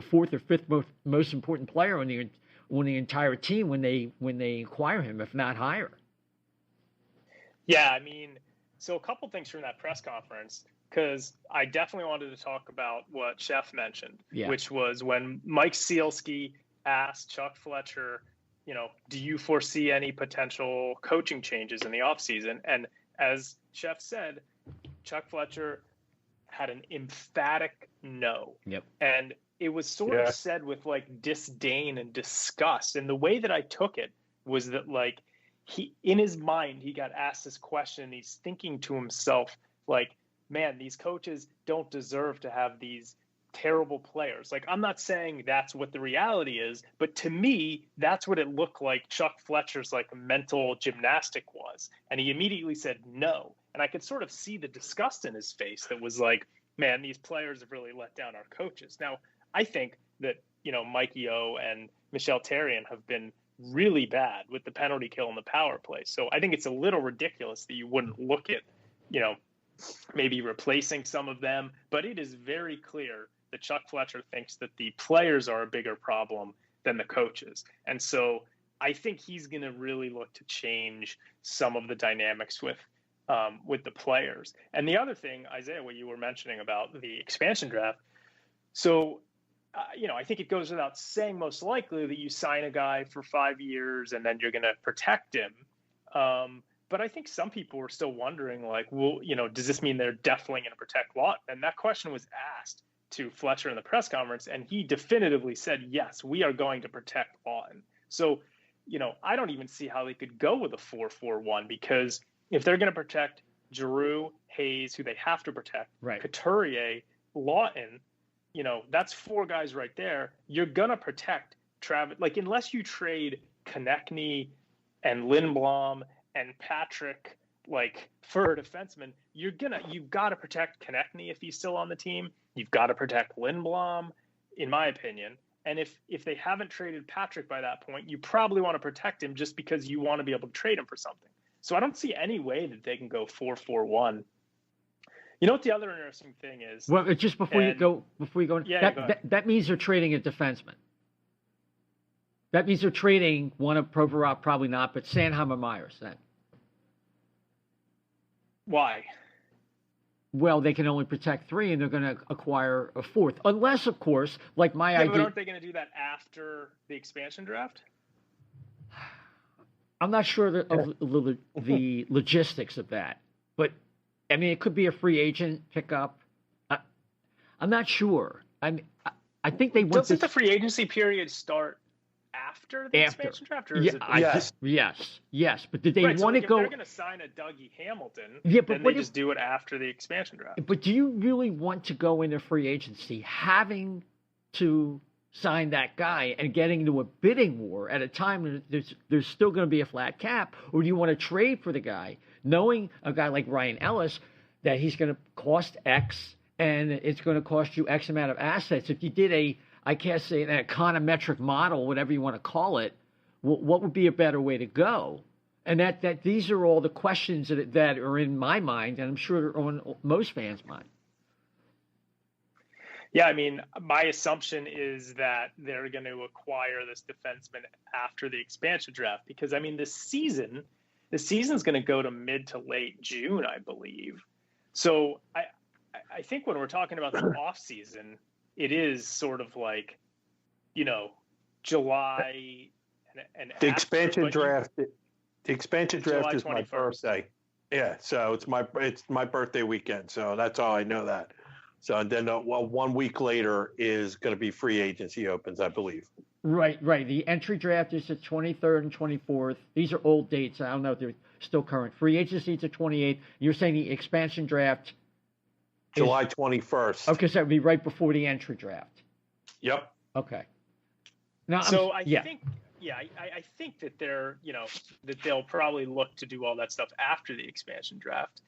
fourth or fifth most important player on the entire team when they acquire him, if not higher. Yeah, I mean, so a couple things from that press conference, because I definitely wanted to talk about what Chef mentioned, which was when Mike Sealski asked Chuck Fletcher, do you foresee any potential coaching changes in the offseason? And as Chef said, Chuck Fletcher had an emphatic no. Yep. And it was sort of said with like disdain and disgust. And the way that I took it was that like in his mind, he got asked this question and he's thinking to himself, like, man, these coaches don't deserve to have these terrible players. Like, I'm not saying that's what the reality is, but to me, that's what it looked like Chuck Fletcher's like mental gymnastic was. And he immediately said no. And I could sort of see the disgust in his face that was like, man, these players have really let down our coaches. Now, I think that, Mikey O and Michel Therrien have been really bad with the penalty kill and the power play. So I think it's a little ridiculous that you wouldn't look at, maybe replacing some of them. But it is very clear that Chuck Fletcher thinks that the players are a bigger problem than the coaches. And so I think he's going to really look to change some of the dynamics with the players. And the other thing, Isaiah, what you were mentioning about the expansion draft. So, I think it goes without saying most likely that you sign a guy for 5 years and then you're going to protect him. But I think some people were still wondering, like, well, does this mean they're definitely going to protect Lawton? And that question was asked to Fletcher in the press conference, and he definitively said, yes, we are going to protect Lawton. So, I don't even see how they could go with a 4-4-1, because if they're going to protect Giroux, Hayes, who they have to protect, right, Couturier, Lawton, that's 4 guys right there. You're going to protect Travis. Like, unless you trade Konechny and Lindblom and Patrick, like, for a defenseman, you've got to protect Konechny if he's still on the team. You've got to protect Lindblom, in my opinion. And if they haven't traded Patrick by that point, you probably want to protect him just because you want to be able to trade him for something. So I don't see any way that they can go 4-4-1. You know what the other interesting thing is? Well, just before you go, yeah, that means they're trading a defenseman. That means they're trading one of Provorov, probably not, but Sanheim or Myers then. Why? Well, they can only protect 3, and they're going to acquire a 4th. Unless, of course, like my idea... But aren't they going to do that after the expansion draft? I'm not sure of the logistics of that. But, I mean, it could be a free agent pickup. I'm not sure. I think they want Doesn't the free agency period start after the expansion draft? Or is yes. But did they want to go? If they're going to sign a Dougie Hamilton, then they just do it after the expansion draft. But do you really want to go into free agency having to sign that guy and getting into a bidding war at a time that there's still going to be a flat cap? Or do you want to trade for the guy, knowing a guy like Ryan Ellis that he's going to cost X and it's going to cost you X amount of assets? If you did I can't say an econometric model, whatever you want to call it, what would be a better way to go? And that these are all the questions that are in my mind, and I'm sure are on most fans' mind. Yeah, I mean, my assumption is that they're going to acquire this defenseman after the expansion draft, because, I mean, the season's going to go to mid to late June, I believe. So I think when we're talking about the off season, it is sort of like, July and the expansion draft. The expansion draft July is 21st. My birthday. Yeah, so it's my birthday weekend. So that's all I know that. So and then 1 week later is going to be free agency opens, I believe. Right. The entry draft is the 23rd and 24th. These are old dates. I don't know if they're still current. Free agency is the 28th. You're saying the expansion draft. July 21st. Okay, so that would be right before the entry draft. Yep. Okay. Now, I think that they're, that they'll probably look to do all that stuff after the expansion draft.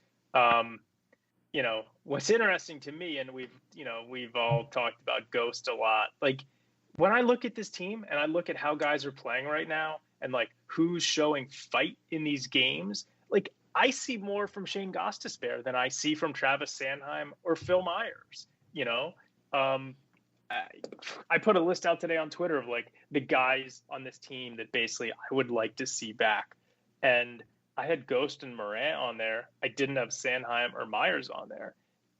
What's interesting to me, and we've all talked about Ghost a lot. Like, when I look at this team and I look at how guys are playing right now and like who's showing fight in these games, like, I see more from Shane Gustofsson than I see from Travis Sanheim or Phil Myers. I put a list out today on Twitter of like the guys on this team that basically I would like to see back. And I had Ghost and Morant on there. I didn't have Sanheim or Myers on there.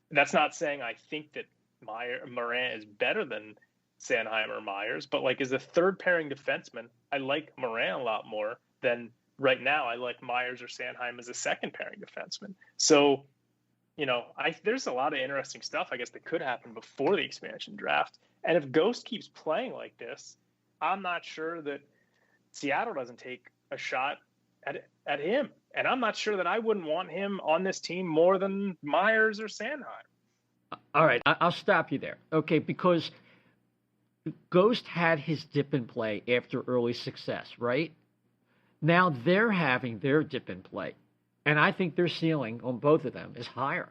That's not saying I think that Morant is better than Sanheim or Myers, but like as a third pairing defenseman, I like Morant a lot more than right now. I like Myers or Sanheim as a second pairing defenseman. So, there's a lot of interesting stuff, I guess, that could happen before the expansion draft. And if Ghost keeps playing like this, I'm not sure that Seattle doesn't take a shot at him. And I'm not sure that I wouldn't want him on this team more than Myers or Sanheim. All right, I'll stop you there. Okay, because Ghost had his dip in play after early success, right? Now they're having their dip in play. And I think their ceiling on both of them is higher.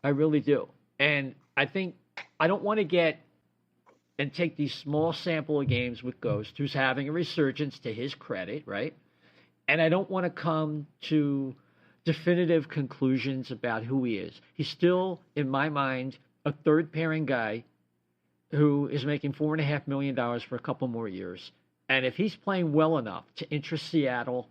I really do. And I think I don't want to get and take these small sample of games with Ghost, who's having a resurgence to his credit, right? And I don't want to come to definitive conclusions about who he is. He's still, in my mind, a third pairing guy who is making $4.5 million for a couple more years. And if he's playing well enough to interest Seattle,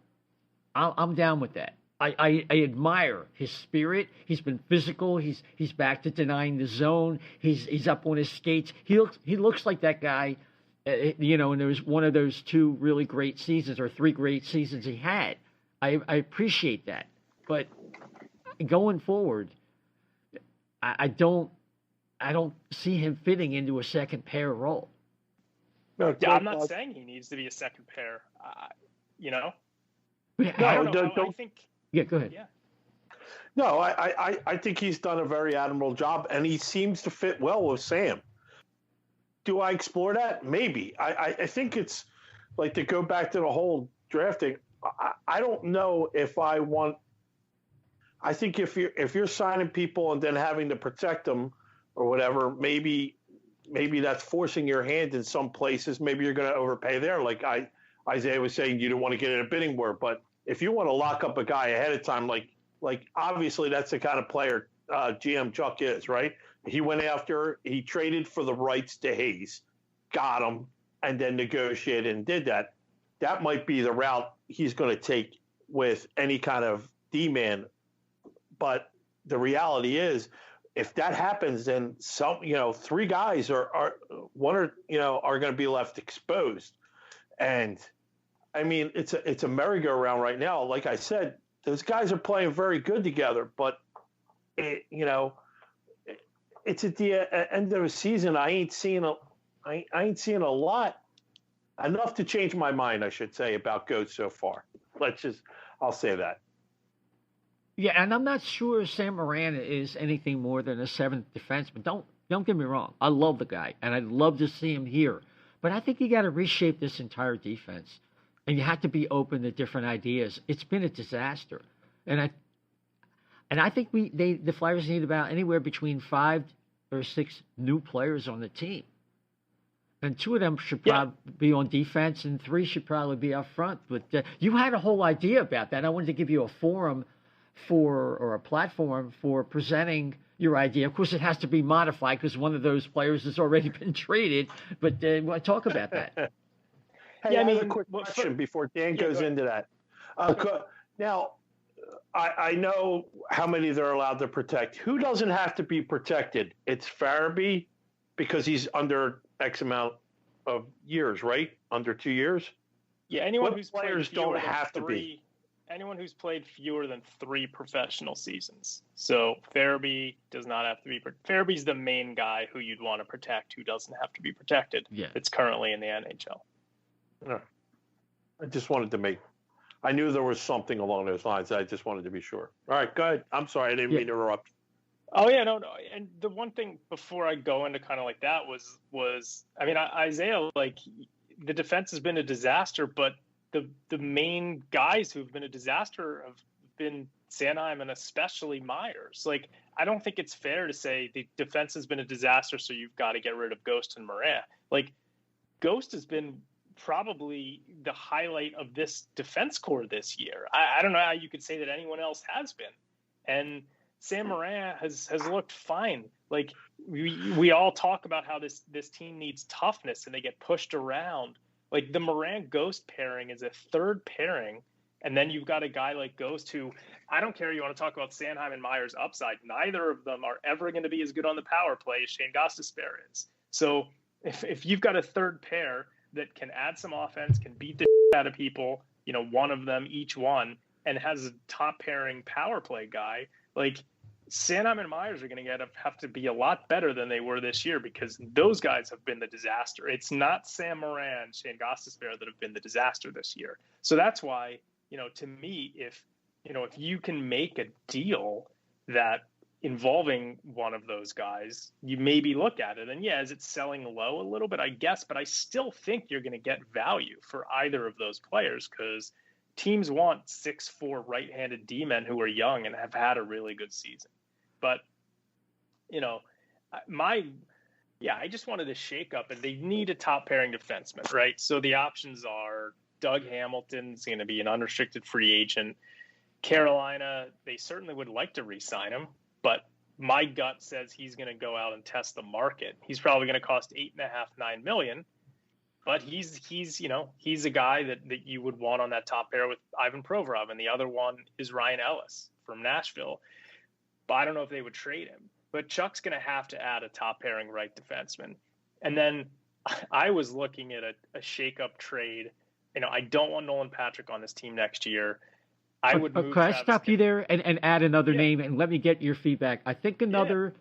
I'm down with that. I admire his spirit. He's been physical. He's back to denying the zone. He's up on his skates. He looks like that guy, and there was one of those 2 really great seasons or 3 great seasons he had. I appreciate that. But going forward, I don't see him fitting into a second pair role. No, Yeah, I'm not saying he needs to be a second pair. You know? No, I don't know. I think. Yeah, go ahead. Yeah. No, I think he's done a very admirable job, and he seems to fit well with Sam. Do I explore that? Maybe. I think it's like, to go back to the whole drafting. I don't know if I want. I think if you're signing people and then having to protect them or whatever, maybe that's forcing your hand in some places. Maybe you're going to overpay there. Like Isaiah was saying, you don't want to get in a bidding war, but if you want to lock up a guy ahead of time, like obviously that's the kind of player GM Chuck is, right? He traded for the rights to Hayes, got him, and then negotiated and did that. That might be the route he's going to take with any kind of D-man. But the reality is, if that happens, then three guys are going to be left exposed. And I mean, it's a merry-go-round right now. Like I said, those guys are playing very good together, but it's at the end of the season. I ain't seeing a lot, enough to change my mind, I should say, about Ghost so far. I'll say that. Yeah, and I'm not sure Sam Moran is anything more than a seventh defenseman. Don't get me wrong. I love the guy, and I'd love to see him here. But I think you got to reshape this entire defense, and you have to be open to different ideas. It's been a disaster, and I think the Flyers need about anywhere between 5 or 6 new players on the team, and 2 of them should probably be on defense, and 3 should probably be up front. But you had a whole idea about that. I wanted to give you a forum or a platform for presenting your idea. Of course, it has to be modified because one of those players has already been traded. But we'll talk about that. Hey, I have a quick question before Dan goes into that. Now, I know how many they're allowed to protect. Who doesn't have to be protected? It's Farabee because he's under X amount of years, right? Under 2 years? Yeah, anyone whose players don't have to be. Anyone who's played fewer than 3 professional seasons. So Farabee does not have to be. Farabee's the main guy who you'd want to protect, who doesn't have to be protected. Yeah. It's currently in the NHL. Yeah. I just wanted to I knew there was something along those lines. I just wanted to be sure. All right, go ahead. I'm sorry, I didn't mean to interrupt. Oh yeah, no. And the one thing before I go into kind of like that was I mean, Isaiah, like, the defense has been a disaster, but the main guys who've been a disaster have been Sanheim and especially Myers. Like, I don't think it's fair to say the defense has been a disaster, so you've got to get rid of Ghost and Moran. Like, Ghost has been probably the highlight of this defense core this year. I don't know how you could say that anyone else has been. And Sam Moran has looked fine. Like, we all talk about how this team needs toughness and they get pushed around. Like, the Moran-Ghost pairing is a third pairing, and then you've got a guy like Ghost who, I don't care, you want to talk about Sanheim and Myers' upside, neither of them are ever going to be as good on the power play as Shane Gustofsson is. So if you've got a third pair that can add some offense, can beat the out of people, one of them each one, and has a top pairing power play guy, like, Sanheim and Myers are going to have to be a lot better than they were this year because those guys have been the disaster. It's not Sam Moran, Shane Gustafsson that have been the disaster this year. So that's why, to me, if you can make a deal that involving one of those guys, you maybe look at it. And yeah, is it selling low a little bit? I guess, but I still think you're going to get value for either of those players because teams want 6'4" right-handed D-men who are young and have had a really good season. But, I just wanted to shake up, and they need a top-pairing defenseman, right? So the options are Doug Hamilton's going to be an unrestricted free agent. Carolina, they certainly would like to re-sign him, but my gut says he's going to go out and test the market. He's probably going to cost $8.5-9 million. But he's a guy that you would want on that top pair with Ivan Provorov, and the other one is Ryan Ellis from Nashville. But I don't know if they would trade him. But Chuck's going to have to add a top pairing right defenseman. And then I was looking at a shake-up trade. I don't want Nolan Patrick on this team next year. I would move Could I Travis stop you there and add another Yeah. name and let me get your feedback? I think another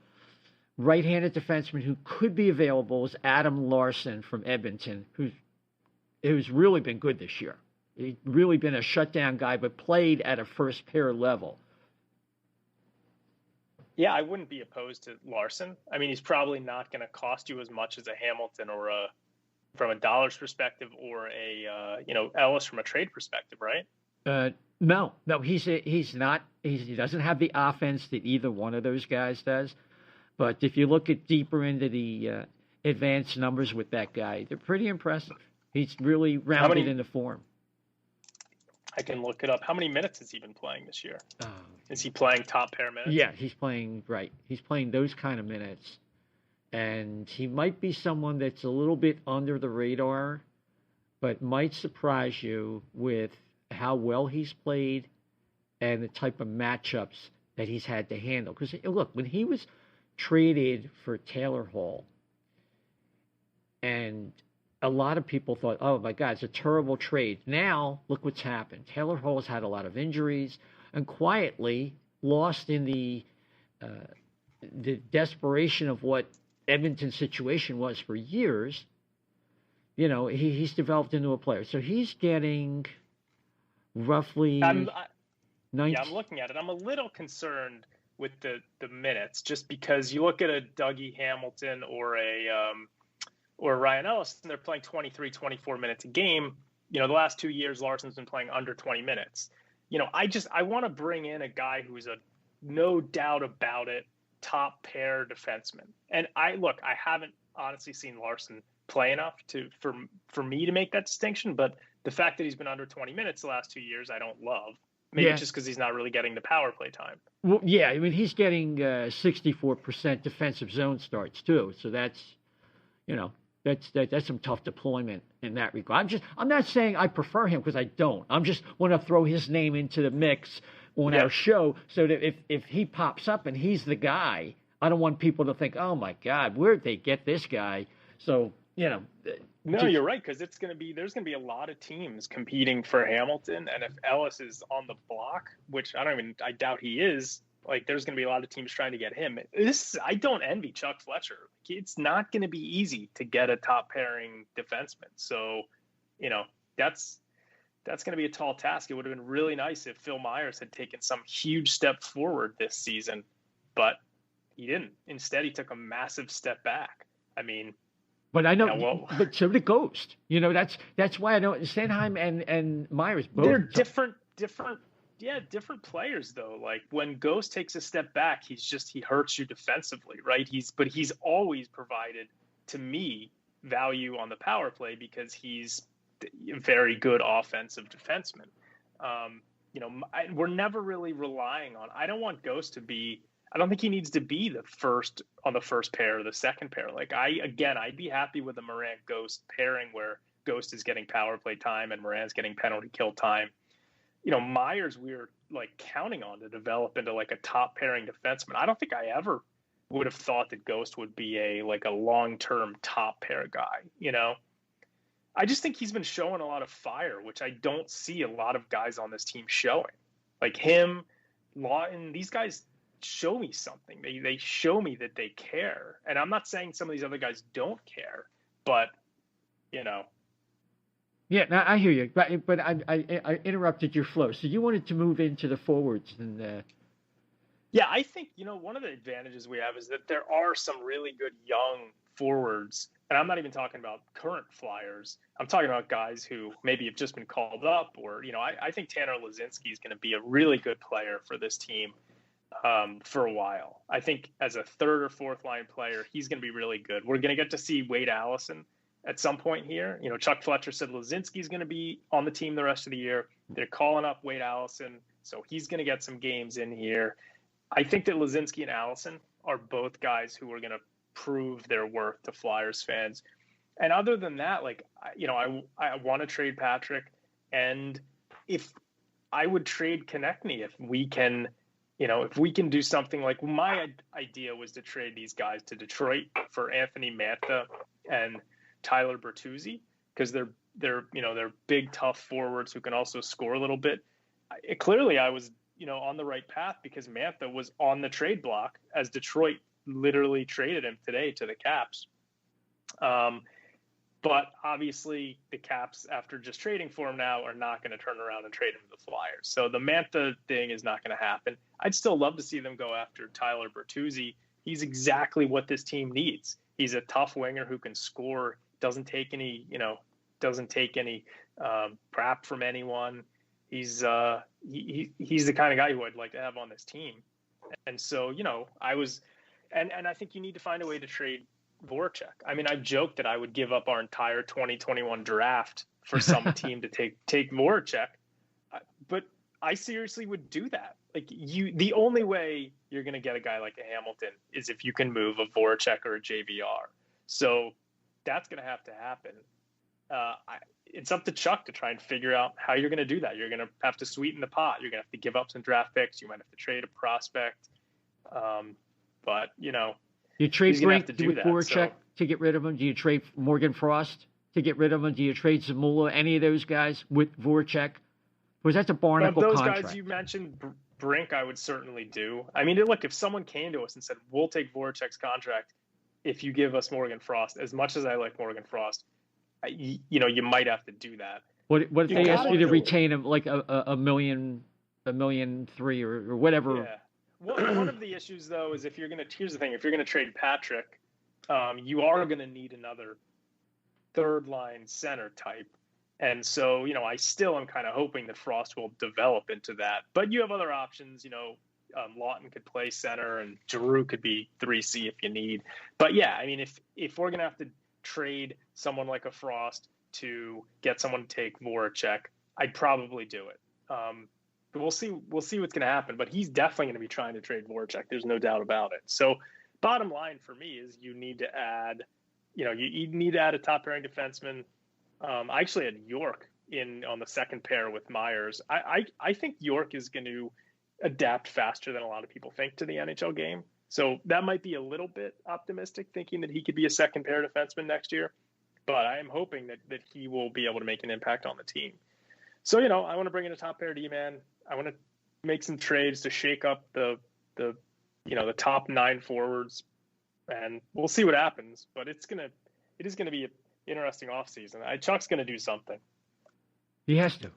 right-handed defenseman who could be available is Adam Larson from Edmonton, who's really been good this year. He's really been a shutdown guy, but played at a first pair level. Yeah, I wouldn't be opposed to Larson. I mean, he's probably not going to cost you as much as a Hamilton or from a dollars perspective or a Ellis from a trade perspective, right? No, he's not. He doesn't have the offense that either one of those guys does. But if you look at deeper into the advanced numbers with that guy, they're pretty impressive. He's really rounded into form. I can look it up. How many minutes has he been playing this year? Is he playing top pair minutes? Yeah, he's playing those kind of minutes. And he might be someone that's a little bit under the radar, but might surprise you with how well he's played and the type of matchups that he's had to handle. Because, look, when he was traded for Taylor Hall, and a lot of people thought, oh, my God, it's a terrible trade. Now, look what's happened. Taylor Hall has had a lot of injuries and quietly lost in the desperation of what Edmonton's situation was for years. You know, he's developed into a player. So he's getting roughly 19. Yeah, I'm looking at it. I'm a little concerned with the minutes just because you look at a Dougie Hamilton or a Ryan Ellis, and they're playing 23, 24 minutes a game. You know, the last 2 years, Larson's been playing under 20 minutes. You know, I want to bring in a guy who's a no doubt about it top pair defenseman. And I haven't honestly seen Larson play enough for me to make that distinction. But the fact that he's been under 20 minutes the last 2 years, I don't love. Maybe it's just because he's not really getting the power play time. Well, yeah, I mean, he's getting 64% defensive zone starts too. So that's, you know, that's some tough deployment in that regard. I'm not saying I prefer him because I don't. I'm just want to throw his name into the mix on our show so that if he pops up and he's the guy, I don't want people to think, oh my God, where'd they get this guy? So, you know. No, you're right, because there's going to be a lot of teams competing for Hamilton, and if Ellis is on the block, which I doubt he is, like there's going to be a lot of teams trying to get him. I don't envy Chuck Fletcher. It's not going to be easy to get a top pairing defenseman. So, you know, that's going to be a tall task. It would have been really nice if Phil Myers had taken some huge step forward this season, but he didn't. Instead, he took a massive step back. I mean, but I know, but so did Ghost. You know, that's why I know Sanheim and Myers both. They're different players though. Like when Ghost takes a step back, he hurts you defensively, right? But he's always provided to me value on the power play because he's a very good offensive defenseman. You know, we're never really relying on. I don't want Ghost to be. I don't think he needs to be the first pair or the second pair. Like I'd be happy with a Moran Ghost pairing where Ghost is getting power play time and Moran's getting penalty kill time. You know, Myers, we're like counting on to develop into like a top pairing defenseman. I don't think I ever would have thought that Ghost would be a long-term top pair guy. You know, I just think he's been showing a lot of fire, which I don't see a lot of guys on this team showing. Like him, Lawton, these guys show me something. They show me that they care. And I'm not saying some of these other guys don't care, but you know. Yeah, no, I hear you. But I interrupted your flow. So you wanted to move into the forwards and Yeah, I think, you know, one of the advantages we have is that there are some really good young forwards. And I'm not even talking about current Flyers. I'm talking about guys who maybe have just been called up or, you know, I think Tanner Lazinski is going to be a really good player for this team. For a while. I think as a third or fourth line player, he's going to be really good. We're going to get to see Wade Allison at some point here. You know, Chuck Fletcher said Lazinski's going to be on the team the rest of the year. They're calling up Wade Allison, so he's going to get some games in here. I think that Lazinski and Allison are both guys who are going to prove their worth to Flyers fans. And other than that, like, you know, I want to trade Patrick, and if I would trade Konechny if we can. You know, if we can do something like my idea was to trade these guys to Detroit for Anthony Mantha and Tyler Bertuzzi because they're big, tough forwards who can also score a little bit. clearly I was, on the right path because Mantha was on the trade block as Detroit literally traded him today to the Caps. But obviously the Caps, after just trading for him now, are not going to turn around and trade him to the Flyers. So the Mantha thing is not going to happen. I'd still love to see them go after Tyler Bertuzzi. He's exactly what this team needs. He's a tough winger who can score, doesn't take any crap from anyone. He's the kind of guy who I'd like to have on this team. And so, and I think you need to find a way to trade Voracek. I mean, I've joked that I would give up our entire 2021 draft for some team to take Voracek, but I seriously would do that. Like, the only way you're going to get a guy like a Hamilton is if you can move a Voracek or a JVR. So that's going to happen. It's up to Chuck to try and figure out how you're going to do that. You're going to have to sweeten the pot. You're going to have to give up some draft picks. You might have to trade a prospect. But you trade Brink with Voracek to get rid of him? Do you trade Morgan Frost to get rid of him? Do you trade Zamula, any of those guys with Voracek? Because that's a barnacle contract. Those guys you mentioned, Brink, I would certainly do. I mean, look, if someone came to us and said, we'll take Voracek's contract if you give us Morgan Frost, as much as I like Morgan Frost, you might have to do that. What if they asked you to retain him like a million $1.3 or whatever? Yeah. One of the issues, though, is here's the thing, if you're going to trade Patrick, you are going to need another third line center type. And so, I still am kind of hoping that Frost will develop into that. But you have other options, Lawton could play center and Giroux could be 3C if you need. But yeah, I mean, if we're going to have to trade someone like a Frost to get someone to take Voracek, I'd probably do it. But we'll see what's going to happen. But he's definitely going to be trying to trade Voracek. There's no doubt about it. So bottom line for me is you need to add, you need to add a top pairing defenseman. I actually had York on the second pair with Myers. I think York is going to adapt faster than a lot of people think to the NHL game. So that might be a little bit optimistic, thinking that he could be a second pair defenseman next year. But I am hoping that he will be able to make an impact on the team. So, I want to bring in a top pair D-man. I want to make some trades to shake up the top 9 forwards, and we'll see what happens. But it is going to be an interesting offseason. Chuck's going to do something. He has to.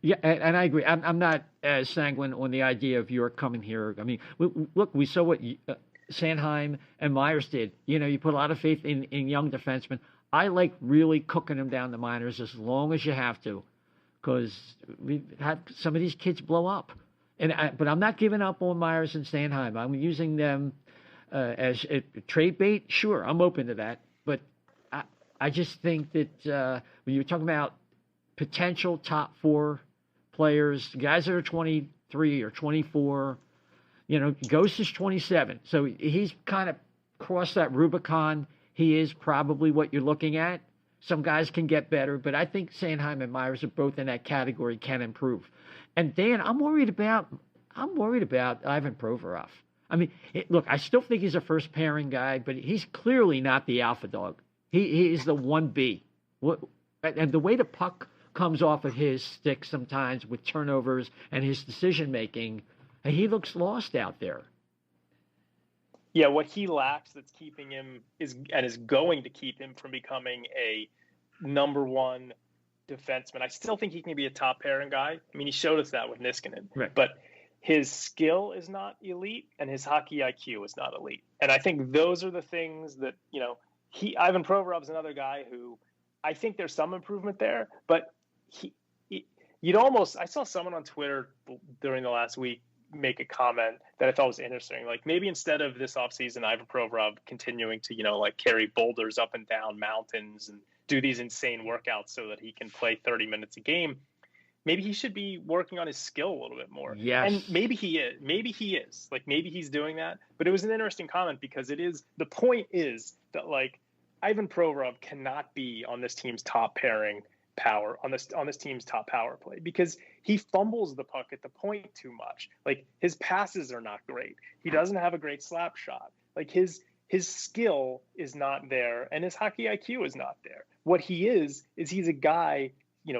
Yeah, and I agree. I'm not as sanguine on the idea of York coming here. I mean, look, we saw what Sanheim and Myers did. You put a lot of faith in young defensemen. I like really cooking them down the minors as long as you have to, because we've had some of these kids blow up. But I'm not giving up on Myers and Sanheim. I'm using them as a trade bait. Sure, I'm open to that. But I just think that when you're talking about potential top 4 players, guys that are 23 or 24, Ghost is 27. So he's kind of crossed that Rubicon. He is probably what you're looking at. Some guys can get better, but I think Sanheim and Myers are both in that category, can improve. And Dan, I'm worried about Ivan Provorov. I mean, look, I still think he's a first pairing guy, but he's clearly not the alpha dog. He is the 1B. And the way the puck comes off of his stick sometimes with turnovers and his decision making, he looks lost out there. Yeah, what he lacks that's keeping him is going to keep him from becoming a number 1 defenseman. I still think he can be a top pairing guy. I mean, he showed us that with Niskanen. Right. But his skill is not elite and his hockey IQ is not elite. And I think those are the things that, Ivan Provorov is another guy who I think there's some improvement there, but I saw someone on Twitter during the last week make a comment that I thought was interesting. Like, maybe instead of this offseason, Ivan Provorov continuing to, carry boulders up and down mountains and do these insane workouts so that he can play 30 minutes a game, maybe he should be working on his skill a little bit more. Yes. And maybe he is. Like, maybe he's doing that. But it was an interesting comment because the point is that, Ivan Provorov cannot be on this team's top pairing power on this team's top power play because he fumbles the puck at the point too much. Like, his passes are not great. He doesn't have a great slap shot. Like, his skill is not there and his hockey IQ is not there. What he is he's a guy,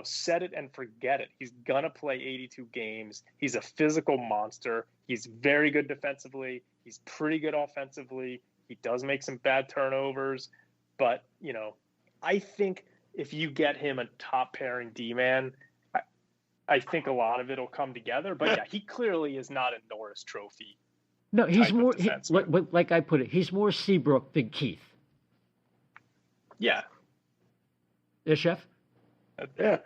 set it and forget it. He's going to play 82 games. He's a physical monster. He's very good defensively. He's pretty good offensively. He does make some bad turnovers. But, I think if you get him a top pairing D-man, I think a lot of it will come together. But, yeah, he clearly is not a Norris Trophy. No, he's more, like I put it, he's more Seabrook than Keith. Yeah. Yeah, Chef? Yeah.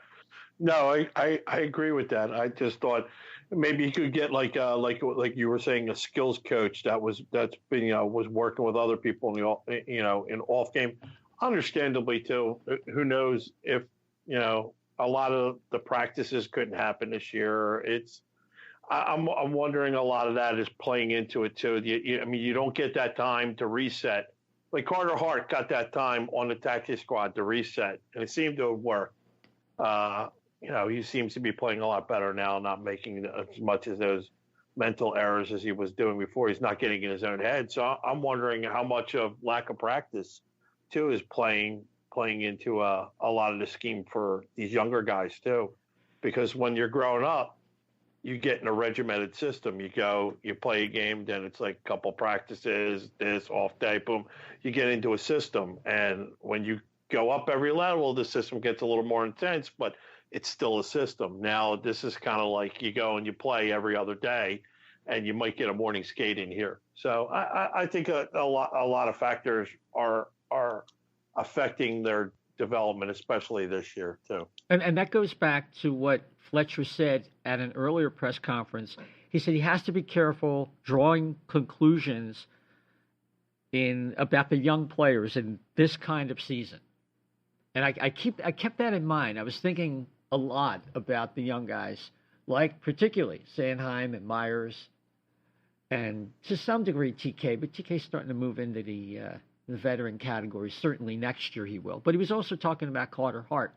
No, I agree with that. I just thought maybe you could get like you were saying, a skills coach was working with other people in off game. Understandably too. Who knows if a lot of the practices couldn't happen this year. I'm wondering a lot of that is playing into it too. You don't get that time to reset. Like Carter Hart got that time on the taxi squad to reset, and it seemed to have worked. He seems to be playing a lot better now, not making as much of those mental errors as he was doing before. He's not getting in his own head. So I'm wondering how much of lack of practice too is playing into a lot of the scheme for these younger guys too, because when you're growing up, you get in a regimented system. You go, you play a game, then it's like a couple practices, this off day, boom. You get into a system, and when you go up every level, the system gets a little more intense, but it's still a system. Now this is kind of like you go and you play every other day, and you might get a morning skate in here. So I think a lot of factors are affecting their development, especially this year too. And that goes back to what Fletcher said at an earlier press conference. He said he has to be careful drawing conclusions about the young players in this kind of season. And I kept that in mind. I was thinking a lot about the young guys, like particularly Sanheim and Myers, and to some degree TK. But TK's starting to move into the veteran category. Certainly next year he will. But he was also talking about Carter Hart.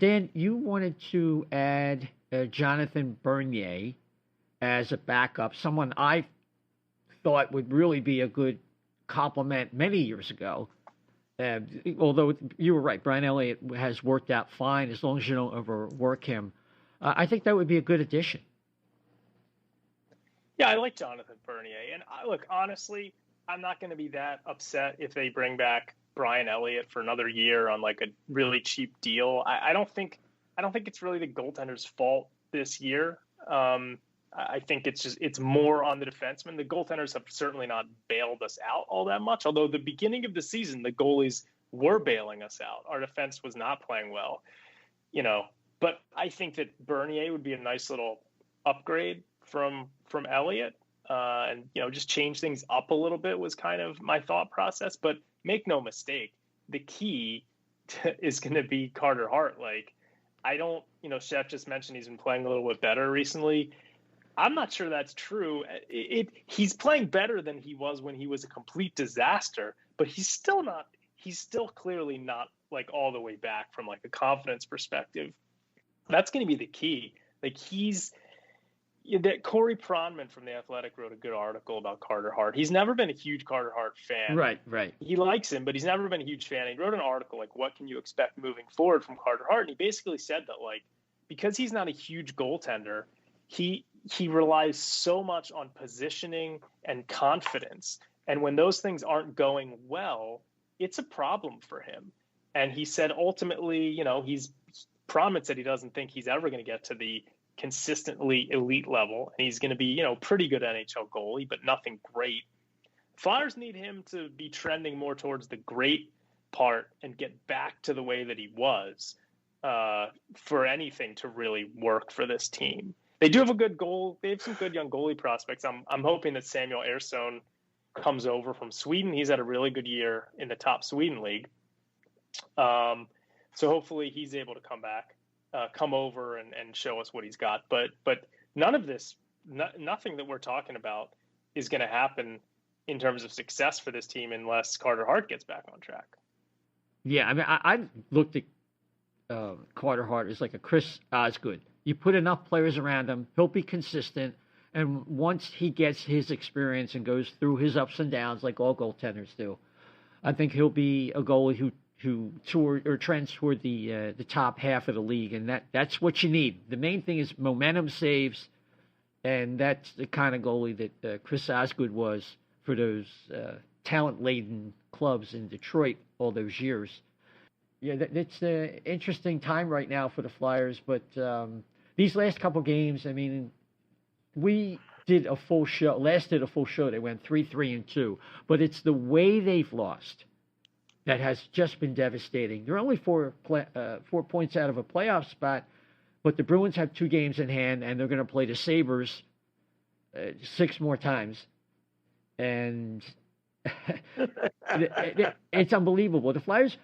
Dan, you wanted to add Jonathan Bernier as a backup, someone I thought would really be a good complement many years ago. Although you were right, Brian Elliott has worked out fine as long as you don't overwork him. I think that would be a good addition. Yeah, I like Jonathan Bernier. And look, honestly, I'm not going to be that upset if they bring back Brian Elliott for another year on like a really cheap deal. I don't think it's really the goaltender's fault this year. I think it's more on the defenseman. The goaltenders have certainly not bailed us out all that much. Although the beginning of the season, the goalies were bailing us out. Our defense was not playing well, But I think that Bernier would be a nice little upgrade from Elliott. And just change things up a little bit was kind of my thought process. But make no mistake, the key is going to be Carter Hart. Like, I don't, Chef just mentioned he's been playing a little bit better recently. I'm not sure that's true. He's playing better than he was when he was a complete disaster, but he's still clearly not like all the way back from like a confidence perspective. That's going to be the key. Like that Corey Pronman from The Athletic wrote a good article about Carter Hart. He's never been a huge Carter Hart fan. Right. He likes him, but he's never been a huge fan. He wrote an article like, what can you expect moving forward from Carter Hart? And he basically said that like, because he's not a huge goaltender, he relies so much on positioning and confidence. And when those things aren't going well, it's a problem for him. And he said, ultimately, Pronman said he doesn't think he's ever going to get to the consistently elite level, and he's going to be, pretty good NHL goalie, but nothing great. Flyers need him to be trending more towards the great part and get back to the way that he was for anything to really work for this team. They do have a good goal. They have some good young goalie prospects. I'm hoping that Samuel Ersson comes over from Sweden. He's had a really good year in the top Sweden league. So hopefully he's able to come over and show us what he's got. But none of this, nothing that we're talking about is going to happen in terms of success for this team unless Carter Hart gets back on track. Yeah, I mean, I looked at Carter Hart as like a Chris Osgood. You put enough players around him, he'll be consistent. And once he gets his experience and goes through his ups and downs like all goaltenders do, I think he'll be a goalie who who trends toward the top half of the league, and that's what you need. The main thing is momentum saves, and that's the kind of goalie that Chris Osgood was for those talent-laden clubs in Detroit all those years. Yeah, it's an interesting time right now for the Flyers, but these last couple games, I mean, we did a full show. Last did a full show. They went 3-3-2, but it's the way they've lost that has just been devastating. They're only 4 points out of a playoff spot, but the Bruins have 2 games in hand, and they're going to play the Sabres 6 more times, and it's unbelievable. The Flyers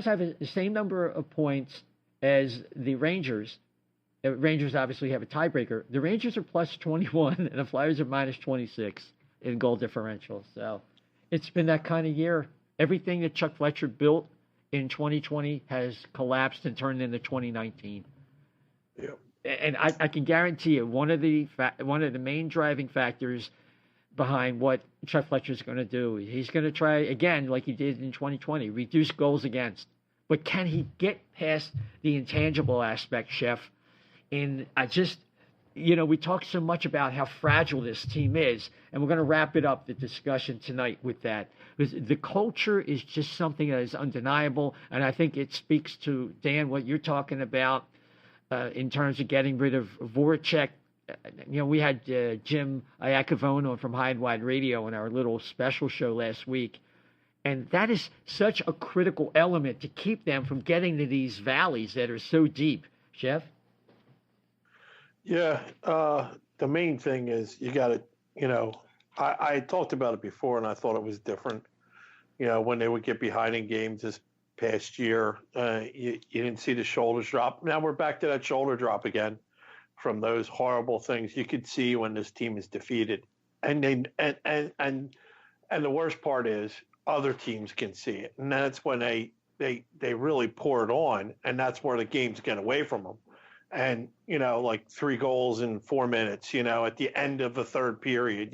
have the same number of points as the Rangers. The Rangers obviously have a tiebreaker. The Rangers are plus 21, and the Flyers are minus 26 in goal differential. So it's been that kind of year. Everything that Chuck Fletcher built in 2020 has collapsed and turned into 2019. Yeah. And I can guarantee you one of the main driving factors behind what Chuck Fletcher is going to do, he's going to try again, like he did in 2020, reduce goals against. But can he get past the intangible aspect, Chef? And we talk so much about how fragile this team is, and we're going to wrap it up, the discussion tonight, with that. Because the culture is just something that is undeniable, and I think it speaks to, Dan, what you're talking about in terms of getting rid of Voracek. We had Jim Iacovone on from High and Wide Radio in our little special show last week, and that is such a critical element to keep them from getting to these valleys that are so deep. Chef? Yeah, the main thing is you got to, I talked about it before, and I thought it was different. When they would get behind in games this past year, you didn't see the shoulders drop. Now we're back to that shoulder drop again from those horrible things you could see when this team is defeated. And the worst part is other teams can see it. And that's when they really pour it on, and that's where the games get away from them. And, like 3 goals in 4 minutes, at the end of the third period,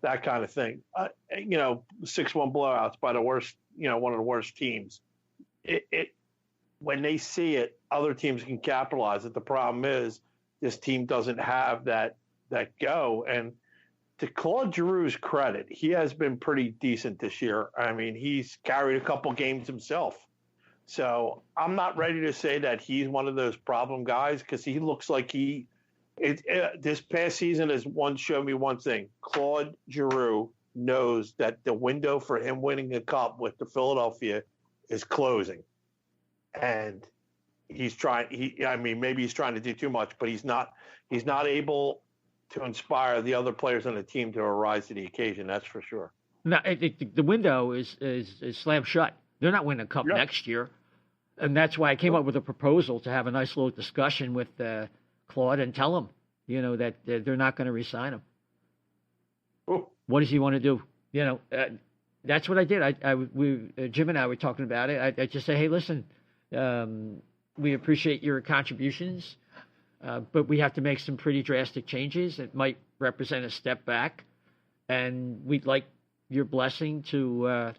that kind of thing. 6-1 blowouts by the worst, one of the worst teams. When they see it, other teams can capitalize it. The problem is this team doesn't have that go. And to Claude Giroux's credit, he has been pretty decent this year. I mean, he's carried a couple games himself. So I'm not ready to say that he's one of those problem guys, because he looks like this past season has showed me one thing. Claude Giroux knows that the window for him winning a cup with the Philadelphia is closing. And he's trying, maybe he's trying to do too much, but he's not able to inspire the other players on the team to rise to the occasion. That's for sure. No, the window is slammed shut. They're not winning a cup next year. And that's why I came up with a proposal to have a nice little discussion with Claude and tell him, that they're not going to re-sign him. Oh. What does he want to do? That's what I did. Jim and I were talking about it. I just say, hey, listen, we appreciate your contributions, but we have to make some pretty drastic changes. It might represent a step back, and we'd like your blessing to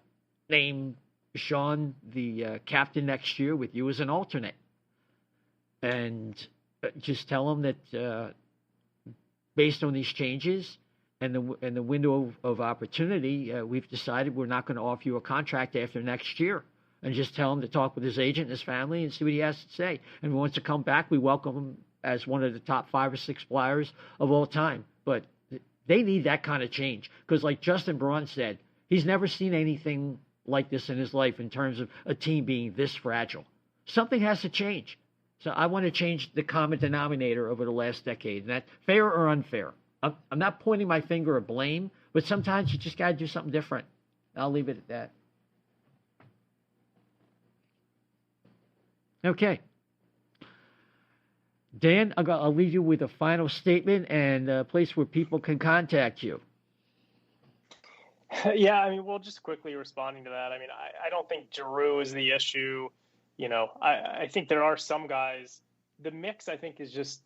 name Sean the captain next year with you as an alternate, and just tell him that based on these changes and the window of opportunity, we've decided we're not going to offer you a contract after next year, and just tell him to talk with his agent and his family and see what he has to say. And if he wants to come back, we welcome him as one of the top 5 or 6 Flyers of all time. But they need that kind of change, because like Justin Braun said, he's never seen anything like this in his life in terms of a team being this fragile. Something has to change. So I want to change the common denominator over the last decade. And that fair or unfair. I'm not pointing my finger of blame, but sometimes you just got to do something different. I'll leave it at that. Okay. Dan, I'll leave you with a final statement and a place where people can contact you. Yeah, well, just quickly responding to that. I don't think Giroux is the issue. I think there are some guys. The mix, I think, is just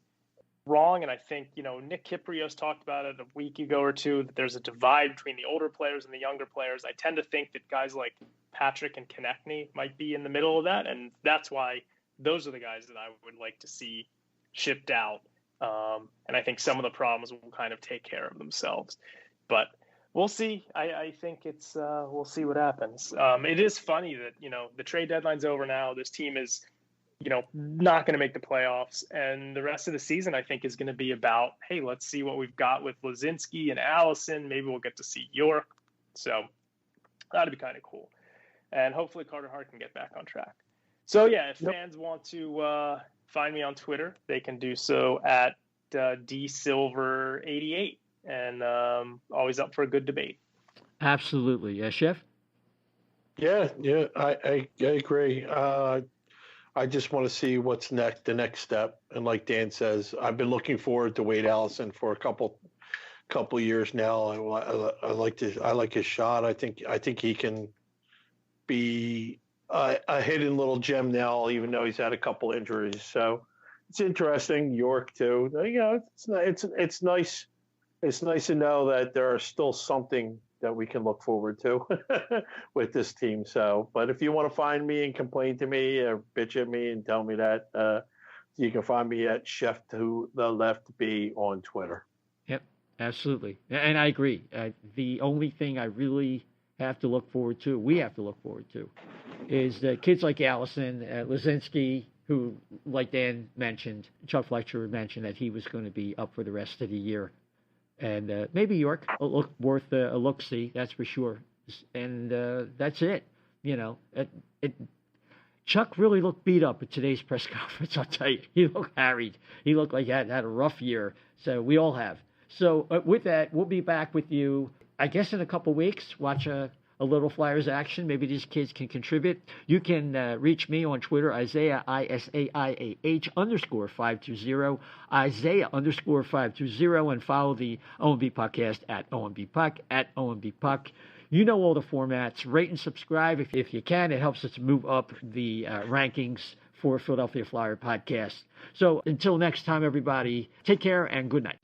wrong. And I think, Nick Kypreos talked about it a week ago or two, that there's a divide between the older players and the younger players. I tend to think that guys like Patrick and Konechny might be in the middle of that, and that's why those are the guys that I would like to see shipped out. And I think some of the problems will kind of take care of themselves. But we'll see. I think it's we'll see what happens. It is funny that, the trade deadline's over now. This team is, not going to make the playoffs. And the rest of the season, I think, is going to be about, hey, let's see what we've got with Lazinski and Allison. Maybe we'll get to see York. So that'd be kind of cool. And hopefully Carter Hart can get back on track. So, yeah, if fans want to find me on Twitter, they can do so at dsilver88. And always up for a good debate. Absolutely. Yeah, Chef? Yeah, I agree. I just want to see what's next, the next step. And like Dan says, I've been looking forward to Wade Allison for a couple years now. I like his shot. I think he can be a hidden little gem now, even though he's had a couple injuries. So it's interesting. York too. It's nice. It's nice to know that there is still something that we can look forward to with this team. So, but if you want to find me and complain to me or bitch at me and tell me that, you can find me at Chef to the Left B on Twitter. Yep, absolutely. And I agree. The only thing I really have to look forward to, we have to look forward to, is kids like Allison, Lazinski, who, like Dan mentioned, Chuck Fletcher mentioned that he was going to be up for the rest of the year. And maybe York worth a look-see, that's for sure. And that's it. Chuck really looked beat up at today's press conference, I'll tell you. He looked harried. He looked like he had a rough year. So we all have. So with that, we'll be back with you, I guess, in a couple weeks. Watch a little Flyers action. Maybe these kids can contribute. You can reach me on Twitter, Isaiah, ISAIAH _520, Isaiah _520, and follow the O&B Puckcast at O&B Puck, at O&B Puck. You know all the formats. Rate and subscribe if you can. It helps us move up the rankings for Philadelphia Flyer Podcast. So until next time, everybody, take care and good night.